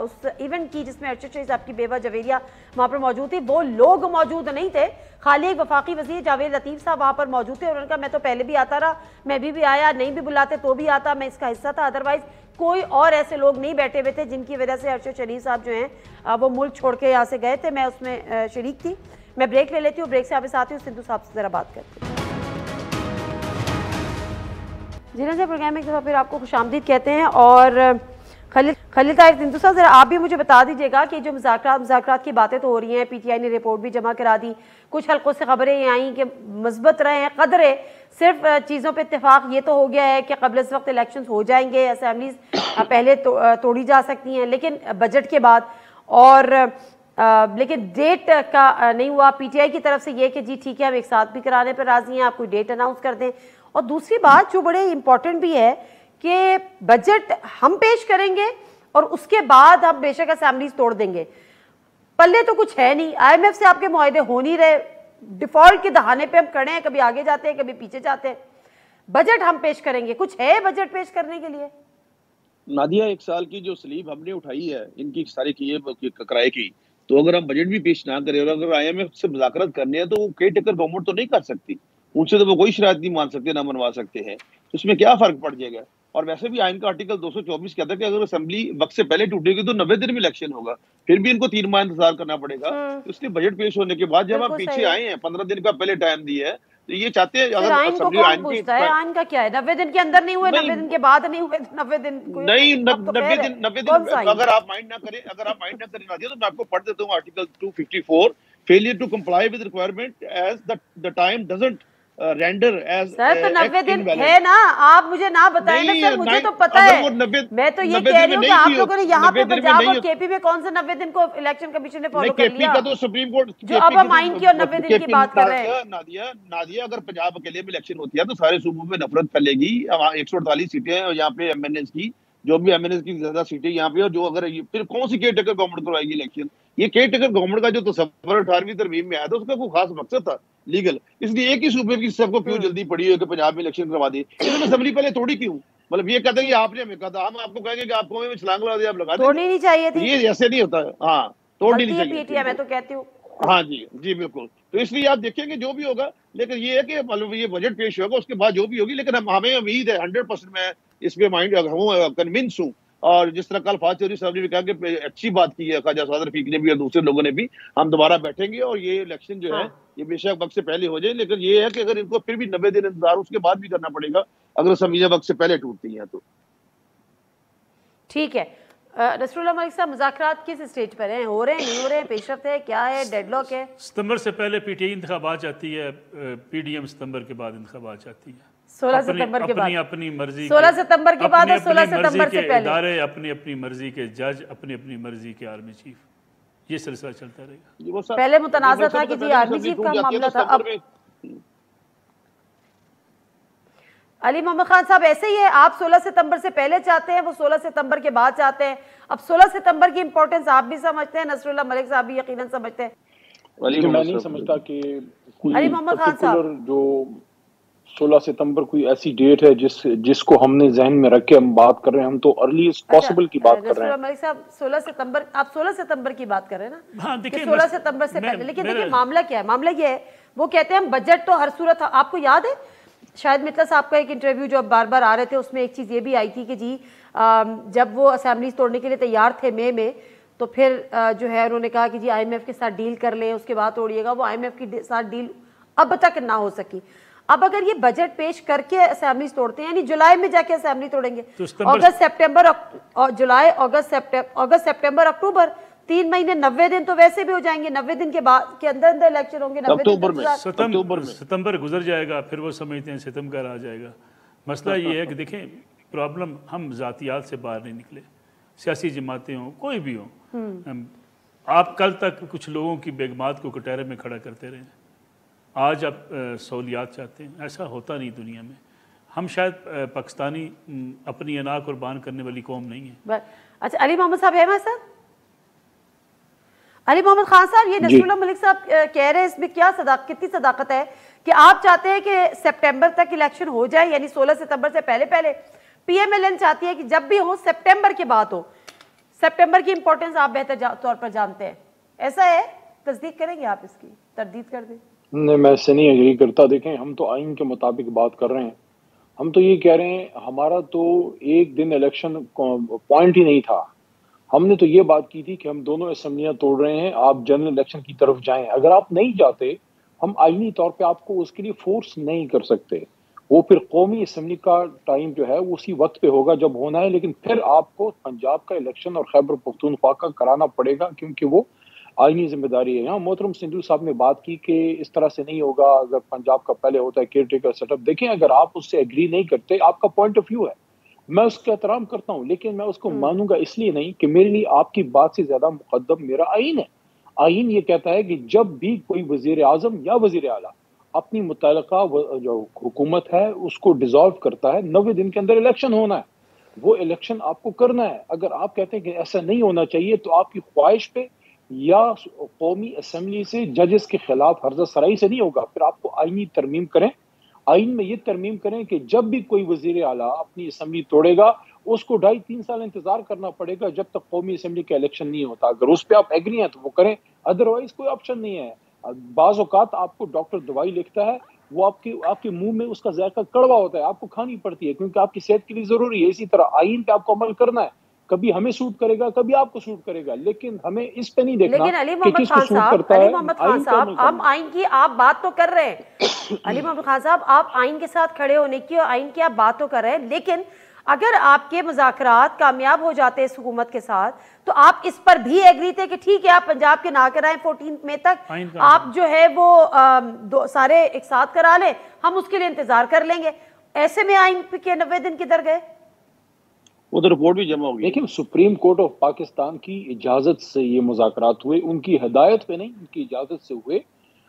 उस इवेंट की जिसमें अरशद शरीफ साहब की बेवा जवेरिया वहाँ पर मौजूद थी, वो लोग मौजूद नहीं थे, खाली एक वफाकी वज़ीर जावेद लतीफ़ साहब वहाँ पर मौजूद थे और उनका मैं तो पहले भी आता रहा, मैं भी आया, नहीं भी बुलाते तो भी आता, मैं इसका हिस्सा था। अदरवाइज़ कोई और ऐसे लोग नहीं बैठे हुए थे जिनकी वजह से अरशद शरीफ साहब जो हैं वो मुल्क छोड़ के यहाँ से गए थे, मैं उसमें शरीक थी। मैं ब्रेक ले लेती हूँ, ब्रेक से वापस आती हूँ, सिंधु साहब से ज़रा बात करती हूँ। जी ना, प्रोग्राम में एक दफ़ा फिर आपको खुशामदीद कहते हैं। और खलील ताहिर सिंधु साहब, ज़रा आप भी मुझे बता दीजिएगा कि जो मुज़ाकरात की बातें तो हो रही हैं, PTI ने रिपोर्ट भी जमा करा दी, कुछ हल्कों से खबरें ये आई कि मस्बत रहे हैं कदरे, सिर्फ चीज़ों पे इत्तेफाक ये तो हो गया है कि कबल इस वक्त इलेक्शंस हो जाएंगे, असेंबलीज पहले तोड़ी जा सकती हैं लेकिन बजट के बाद, और लेकिन डेट का नहीं हुआ। PTI की तरफ से ये कि जी ठीक है हम एक साथ भी कराने पर राजी हैं, आप कोई डेट अनाउंस कर दें। और दूसरी बात जो बड़े इंपॉर्टेंट भी है कि बजट हम पेश करेंगे और उसके बाद हम बेशक असेंबलीज तोड़ देंगे, पल्ले तो कुछ है नहीं, IMF से आपके मुआहदे हो नहीं रहे, डिफॉल्ट के दहाने पे हम खड़े हैं, कभी आगे जाते हैं कभी पीछे जाते हैं। बजट हम पेश करेंगे, कुछ है बजट पेश करने के लिए? नादिया, 1 साल की जो स्लीब हमने उठाई है इनकी सारी किराए की, तो अगर हम बजट भी पेश ना करें और अगर IMF से मुज़ाकरात करने हैं तो वो केयर टेकर गवर्नमेंट तो नहीं कर सकती, उनसे तो वो कोई शरायत नहीं मान सकते, ना मनवा सकते हैं, तो उसमें क्या फर्क पड़ जाएगा। और वैसे भी आइन का आर्टिकल 224 कहता है कि अगर असेंबली वक्त से पहले टूटेगी तो 90 दिन में इलेक्शन होगा, फिर भी इनको 3 माह इंतजार करना पड़ेगा। तो इसके बजट पेश होने के बाद जब हम पीछे आए हैं, 15 दिन का पहले टाइम दिया है, तो ये चाहते हैं अगर असेंबली आइन का क्या है, 90 दिन के अंदर नहीं हुए, 90 दिन के बाद नहीं हुए, 90 दिन नहीं, 90 दिन अगर आप माइंड ना करें नादिया, तो मैं आपको पढ़ देता हूँ article 254, failure to comply with requirement as the time doesn't render as sir, तो 90 दिन है ना, आप मुझे ना बताएं ना सर, मुझे तो पता है, मैं तो ये कह रही हूँ कि आप लोगों ने यहाँ पे पंजाब और KP में कौन से 90 दिन को इलेक्शन कमीशन ने फॉलो कर लिया, तो सुप्रीम कोर्ट जो अब हम आइन की और 90 दिन की बात कर रहे हैं। नादिया, अगर पंजाब अकेले में इलेक्शन होती है तो सारे सूबों में नफरत फैलेगी। 148 सीटें हैं यहाँ पे MNAs की, जो भी MNAs की ज्यादा सीटें यहाँ पे, और जो अगर फिर कौन सी केयर टेकर गवर्नमेंट करवाएगी इलेक्शन? ये केयर टेकर गवर्नमेंट का जो तस्वर 18वीं तरमीम में आया था उसका कोई खास मकसद था लीगल, इसलिए एक ही सूबे की सबको क्यों जल्दी पड़ी है कि पंजाब में इलेक्शन करवा दी? इन्होंने असेंबली पहले तोड़ी क्यों? मतलब ये कहते हैं कि आपने हमें कहा था, हम आपको कहेंगे कि आपको में छलांग लगा दी, आप लगा तोड़नी नहीं चाहिए थी, ये ऐसे नहीं होता है। हाँ, तोड़नी नहीं चाहिए। PTI मैं तो कहती हूँ हाँ जी, जी बिल्कुल। तो इसलिए आप देखेंगे जो भी होगा, लेकिन ये है कि मतलब ये बजट पेश होगा, उसके बाद जो भी होगी, लेकिन हमें उम्मीद है 100% मैं इसमें कन्विंस हूँ। और जिस तरह कल फवाद चौधरी साहब ने भी कहा कि अच्छी बात की है ख्वाजा साद रफीक ने भी और दूसरे लोगों ने भी, हम दोबारा बैठेंगे और ये इलेक्शन जो है हाँ ये बेशक वक्त से पहले हो जाए, लेकिन ये है कि अगर इनको फिर भी 90 दिन इंतजार उसके बाद भी करना पड़ेगा अगर असम्बलियां वक्त से पहले टूटती हैं तो। ठीक है। नसरुल्लाह मलिक साहब, मुज़ाकरात किस स्टेज पर हैं? हो रहे हैं, नहीं हो रहे हैं, पेशरफ है, क्या है, डेडलॉक है? सितंबर से पहले पीटीआई इंतखाबात जाती है, पीडीएम सितंबर के बाद इंतखाबात जाती है। 16 सितंबर के बाद, अपनी मर्जी 16 सितंबर के बाद और 16 सितंबर से पहले इदारे, अपनी अपनी मर्जी के जज, अपनी अपनी मर्जी के आर्मी चीफ, ये सिलसिला चलता रहेगा। पहले मुतनाज़ा था कि जी आर्मी चीफ का मामला था, अब अली मोहम्मद खान साहब ऐसे ही है, आप 16 सितंबर से पहले चाहते हैं, वो 16 सितंबर के बाद चाहते हैं। अब 16 सितंबर की इंपॉर्टेंस आप भी समझते हैं, नसरुल्लाह मलिक साहब भी यकीनन समझते हैं। मैं नहीं समझता कि अली मोहम्मद खान साहब, जो 16 सितंबर कोई ऐसी डेट है जिसको हमने जहन में रख के हम बात कर रहे हैं। हम तो अर्लीस्ट पॉसिबल की बात कर रहे हैं। मलिक साहब 16 सितंबर, आप 16 सितंबर की बात कर रहे हैं ना? हाँ, देखिए 16 सितंबर से पहले, लेकिन देखिए मामला क्या है? मामला ये है, वो कहते हैं हम बजट तो हर सूरत, आपको याद है शायद मित्तल साहब का एक इंटरव्यू जो अब बार बार आ रहे थे, उसमें एक चीज़ ये भी आई थी कि जी जब वो असेंबलीज तोड़ने के लिए तैयार थे मई में, तो फिर जो है उन्होंने कहा कि जी IMF के साथ डील कर लें, उसके बाद तोड़िएगा। वो IMF के साथ डील अब तक ना हो सकी। अब अगर ये बजट पेश करके असेंबलीज तोड़ते हैं, यानी जुलाई में जाके असेंबली तोड़ेंगे, अगस्त सितंबर, जुलाई अगस्त सितंबर अक्टूबर, 3 महीने 90 दिन तो वैसे भी हो जाएंगे। 90 दिन के बाद के अंदर अंदर इलेक्शन होंगे। 90 दिन सितंबर गुजर जाएगा, फिर वो समझते हैं सितंबर आ जाएगा। मसला ये है कि देखें, प्रॉब्लम हम जातियात से बाहर नहीं निकले, सियासी जमातें हों, कोई भी हो। आप कल तक कुछ लोगों की बेगमात को कटहरे में खड़ा करते रहे, आज आप सहूलियात चाहते हैं। ऐसा होता नहीं दुनिया में। हम शायद पाकिस्तानी अपनी अना कुर्बान करने वाली कौम नहीं है। अच्छा, अली मोहम्मद साहब है सर? अली मोहम्मद खान साहब, ये नसरुल्लाह मलिक साहब कह रहे हैं, इसमें क्या कितनी सदाकत है कि आप चाहते हैं कि सितंबर तक इलेक्शन हो जाए, यानी 16 सितंबर से पहले पहले। PMLN चाहती है कि जब भी हो सितंबर के बाद हो। सितंबर की इंपॉर्टेंस आप बेहतर तौर पर जानते हैं, ऐसा है? तस्दीक करेंगे आप इसकी? तरदीद कर दें। नहीं, मैं इससे नहीं एग्री करता। देखें, हम तो आइन के मुताबिक बात कर रहे हैं। हम तो ये कह रहे हैं, हमारा तो एक दिन इलेक्शन पॉइंट ही नहीं था। हमने तो ये बात की थी कि हम दोनों असेंबलियां तोड़ रहे हैं, आप जनरल इलेक्शन की तरफ जाएं। अगर आप नहीं जाते, हम आईनी तौर पे आपको उसके लिए फोर्स नहीं कर सकते। वो फिर कौमी असेंबली का टाइम जो है वो उसी वक्त पे होगा जब होना है, लेकिन फिर आपको पंजाब का इलेक्शन और खैबर पख्तूनख्वा का कराना पड़ेगा, क्योंकि वो आईनी जिम्मेदारी है। यहाँ मोहतरम सिंधु साहब ने बात की कि इस तरह से नहीं होगा अगर पंजाब का पहले होता है केयर टेकर सेटअप। देखें, अगर आप उससे एग्री नहीं करते, आपका पॉइंट ऑफ व्यू है, मैं उसका एहतराम करता हूं, लेकिन मैं उसको मानूंगा इसलिए नहीं कि मेरे लिए आपकी बात से ज्यादा मुकद्दम मेरा आइन है। आइन ये कहता है कि जब भी कोई वजीर आजम या वजीर आला अपनी मुतल्लिका जो हुकूमत है उसको डिसॉल्व करता है, 90 दिन के अंदर इलेक्शन होना है। वो इलेक्शन आपको करना है। अगर आप कहते हैं कि ऐसा नहीं होना चाहिए, तो आपकी ख्वाहिश पे या कौमी असेंबली से जजेस के खिलाफ हर्जा सराई से नहीं होगा। फिर आपको आईनी तरमीम करें, आइन में ये तरमीम करें कि जब भी कोई वजीर आला अपनी असेंबली तोड़ेगा, उसको 2.5-3 साल इंतजार करना पड़ेगा जब तक कौमी असेंबली का इलेक्शन नहीं होता। अगर उस पर आप एग्री हैं तो वो करें, अदरवाइज कोई ऑप्शन नहीं है। बाज़ औक़ात आपको डॉक्टर दवाई लिखता है, वो आपके मुंह में उसका जायका कड़वा होता है, आपको खानी पड़ती है क्योंकि आपकी सेहत के लिए जरूरी है। इसी तरह आइन पे आपको अमल करना है, कभी हमें सूट करेगा, कभी आपको सूट करेगा, लेकिन हमें इस पे नहीं देखना। लेकिन अली मोहम्मद खान साहब, हम आइन की आप बात तो कर रहे हैं। अली मोहम्मद खान साहब, आप आइन के साथ खड़े होने की और आइन की आप बात तो कर रहे हैं, लेकिन अगर आपके मुज़ाकरात कामयाब हो जाते हैं इस हुकूमत के साथ, तो आप इस पर भी एग्री थे कि ठीक है आप पंजाब के ना कराएं 14 मई तक, आप जो है वो सारे एक साथ करा लें, हम उसके लिए इंतजार कर लेंगे। ऐसे में आइन के 90 दिन किधर गए? वो तो रिपोर्ट भी जमा होगी। देखिए, सुप्रीम कोर्ट ऑफ पाकिस्तान की इजाजत से ये मुज़ाकरात हुए, उनकी हिदायत पे नहीं, उनकी इजाजत से हुए।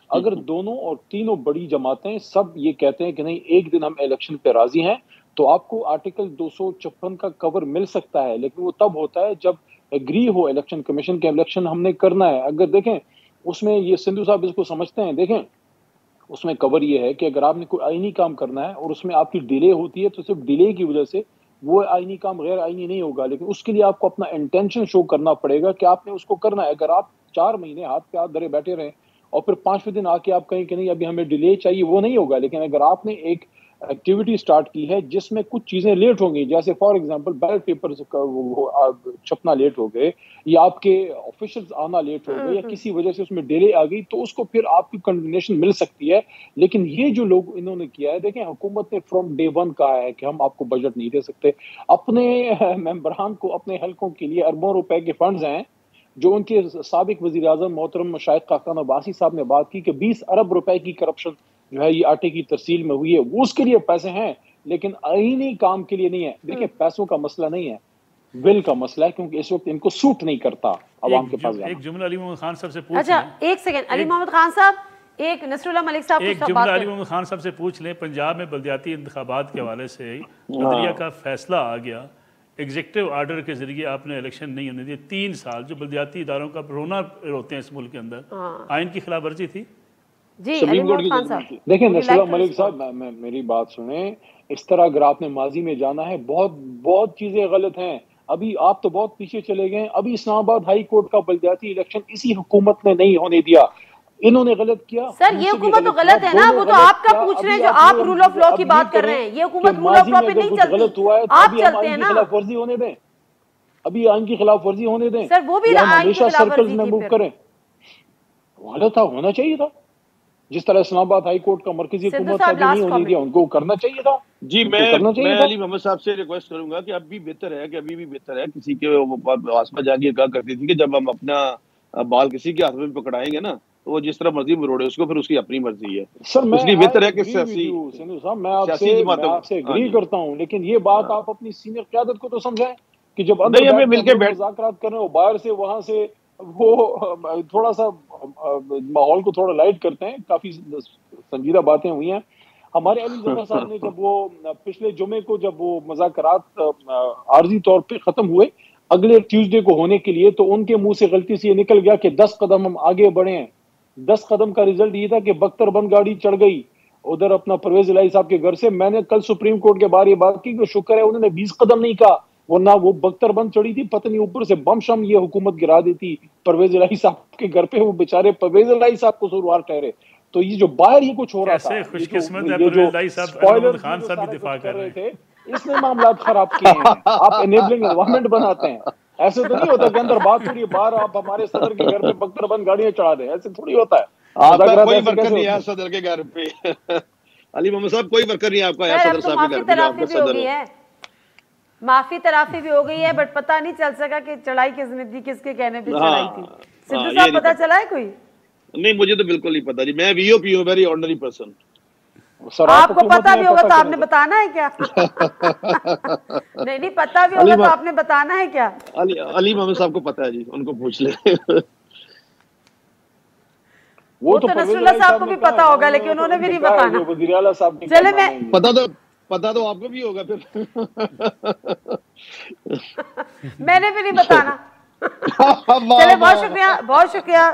अगर दोनों और तीनों बड़ी जमातें सब ये कहते हैं कि नहीं एक दिन हम इलेक्शन पे राजी हैं, तो आपको आर्टिकल 256 का कवर मिल सकता है, लेकिन वो तब होता है जब एग्री हो इलेक्शन कमीशन के इलेक्शन हमने करना है। अगर देखें उसमें ये सिंधु साहब इसको समझते हैं, देखें उसमें कवर ये है कि अगर आपने कोई आईनी काम करना है और उसमें आपकी डिले होती है, तो सिर्फ डिले की वजह से वो आईनी काम गैर आईनी नहीं होगा, लेकिन उसके लिए आपको अपना इंटेंशन शो करना पड़ेगा कि आपने उसको करना है। अगर आप 4 महीने हाथ पे हाथ धरे बैठे रहे और फिर 5वें दिन आके आप कहें कि नहीं अभी हमें डिले चाहिए, वो नहीं होगा। लेकिन अगर आपने एक एक्टिविटी स्टार्ट की है जिसमें कुछ चीजें लेट होंगी, जैसे फॉर एग्जांपल बैलेट पेपर छपना लेट हो गए या आपके ऑफिशियल्स आना लेट हो गए या किसी वजह से उसमें डिले आ गई, तो उसको फिर आपकी कंटिन्यूएशन मिल सकती है। लेकिन ये जो लोग इन्होंने किया है, देखें हुकूमत ने फ्रॉम डे 1 कहा है कि हम आपको बजट नहीं दे सकते। अपने मेंबरान को अपने हल्कों के लिए अरबों रुपए के फंड्स हैं, जो उनके साबिक वज़ीर-ए-आज़म मोहतरम शाहिद खाकान अब्बासी साहब ने बात की कि 20 अरब रुपए की करप्शन जो है ये आटे की तरसील में हुई है, वो उसके लिए पैसे हैं, लेकिन आईनी काम के लिए नहीं है। देखिए पैसों का मसला नहीं है, बिल का मसला है, क्योंकि इस वक्त इनको सूट नहीं करता आवाम के पास जाना। एक जुमला अली मोहम्मद खान साहब से पूछ अच्छा एक सेकंड, अली मोहम्मद खान साहब, एक नसरुल्लाह मलिक साहब, एक जुमला अली मोहम्मद खान साहब से पूछ लें। पंजाब में बल्दियाती इंतखाबात के हवाले से बदरिया का फैसला आ गया, एग्जीक्यूटिव आर्डर के जरिए आपने इलेक्शन नहीं होने दिए। 3 साल जो बल्दियाती इदारों का रोना रोते हैं इस मुल्क के अंदर, आइन की खिलाफ वर्जी थी जी। अली मोहम्मद खान साहब देखिए नसरुल्लाह मलिक साहब, मेरी बात सुने। इस तरह अगर आपने माजी में जाना है, बहुत चीजें गलत हैं। अभी आप तो बहुत पीछे चले गए। अभी इस्लामाबाद हाई कोर्ट का बल्दियाती इलेक्शन इसी हुकूमत ने नहीं होने दिया, इन्होंने गलत किया। सर ये हुकूमत तो गलत है ना, वो तो आपका पूछ रहे हैं जो आप रूल ऑफ लॉ की बात कर रहे हैं। ये हुकूमत रूल ऑफ लॉ पे नहीं चलती, आप चलते हैं ना। खिलाफ वर्जी होने दें, अभी आइन की खिलाफ वर्जी होने दें सर, वो भी हमेशा सर्कल्स में मूव करें। गलत था, होना चाहिए था। जिस तरह इस्लामाबाद हाई कोर्ट का मरकजी हुकूमत का नहीं होने दिया, उनको करना चाहिए था। जी मैं अली मोहम्मद साहब से रिक्वेस्ट करूंगा कि अब भी बेहतर है कि अभी भी बेहतर है। किसी के आसमा जागी कहा करती थी कि जब हम अपना बाल किसी के हाथ में पकड़ाएंगे ना, तो वो जिस तरह मर्जी मरोड़े उसको, फिर उसकी अपनी मर्जी है। सर इसलिए बेहतर है कि मैं आपसे एग्री करता हूँ, लेकिन ये बात आप अपनी सीनियर क़यादत को तो समझाएं कि जब अंदर हमें मिलकर मुज़ाकरात कर रहे हो, बाहर से वहां से वो थोड़ा सा माहौल को थोड़ा लाइट करते हैं। काफी संजीदा बातें हुई हैं। हमारे अली ज़फ़र साहब ने जब वो पिछले जुमे को जब वो मुज़ाकरात आर्जी तौर पे खत्म हुए अगले ट्यूसडे को होने के लिए, तो उनके मुंह से गलती से ये निकल गया कि 10 कदम हम आगे बढ़े हैं। 10 कदम का रिजल्ट ये था कि बख्तरबंद गाड़ी चढ़ गई उधर अपना परवेज इलाही साहब के घर से। मैंने कल सुप्रीम कोर्ट के बाहर ये बात की कि शुक्र है उन्होंने 20 कदम नहीं कहा, वरना वो बख्तरबंद चढ़ी थी, पत्नी ऊपर से बम शम ये हुकूमत गिरा देती परवेज इलाही साहब के घर पे। वो बेचारे परवेज इलाही साहब कसूरवार ठहरे। तो ये जो बाहर ये कुछ हो रहा था, खुशकिस्मत है परवेज इलाही साहब, खान साहब भी दिफा कर रहे थे, इसने मामला खराब किए हैं। आप एनेबलिंग एनवायरनमेंट बनाते हैं। ऐसे तो नहीं होता कि अंदर बात हो रही है, बाहर आप हमारे सदर के घर पे बख्तरबंद गाड़ियां चढ़ा दें, ऐसे थोड़ी होता है। आपका कोई वर्कर नहीं है सदर के घर पे अली मोहम्मद साहब, कोई वर्कर नहीं आपका है सदर साहब के घर पे, आपका सदर है। माफी तराफी भी हो गई है, बट पता नहीं चल सका कि चढ़ाई किसने थी, किसके कहने पे चढ़ाई थी। सिद्धू साहब पता चला है कोई? नहीं, मुझे तो बिल्कुल नहीं पता जी। मैं वीओपी हूं, वेरी ऑर्डिनरी पर्सन। आपको पता भी होगा तो आपने बताना है क्या? नहीं पता भी होगा तो आपने बताना है क्या? अली मोहम्मद साहब को पता है जी, उनको पूछ ले। वो तो नसरुल्लाह साहब को भी पता होगा, लेकिन उन्होंने भी नहीं बताना। चले मैं पता तो आपको भी होगा फिर। मैंने भी नहीं बताना। चले बहुत शुक्रिया, बहुत शुक्रिया,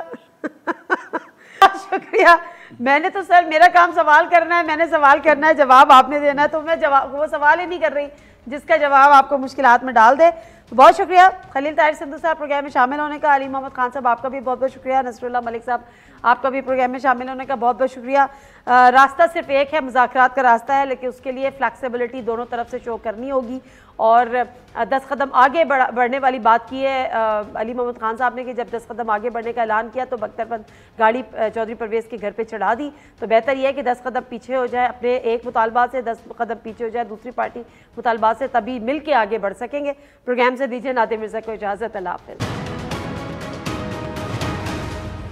शुक्रिया। मैंने तो सर मेरा काम सवाल करना है, मैंने सवाल करना है, जवाब आपने देना है, तो मैं जवाब वो सवाल ही नहीं कर रही जिसका जवाब आपको मुश्किलात में डाल दे। तो बहुत शुक्रिया खलील ताहिर सिंधू साहब प्रोग्राम में शामिल होने का। अली मोहम्मद खान साहब आपका भी बहुत बहुत शुक्रिया। नसरुल्लाह मलिक साहब आपका भी प्रोग्राम में शामिल होने का बहुत बहुत शुक्रिया। रास्ता सिर्फ एक है, मुज़ाकरात का रास्ता है, लेकिन उसके लिए फ्लैक्सिबिलिटी दोनों तरफ से शो करनी होगी। और 10 कदम आगे बढ़ने वाली बात की है अली मोहम्मद खान साहब ने कि जब 10 कदम आगे बढ़ने का ऐलान किया तो बख्तरबंद गाड़ी चौधरी परवेज़ के घर पे चढ़ा दी। तो बेहतर यह है कि 10 कदम पीछे हो जाए, अपने एक मुतालबा से 10 कदम पीछे हो जाए दूसरी पार्टी मुतालबा से, तभी मिल के आगे बढ़ सकेंगे। प्रोग्राम से दीजिए नादिर मिर्ज़ा को इजाज़त। अल्लाह हाफ़िज़।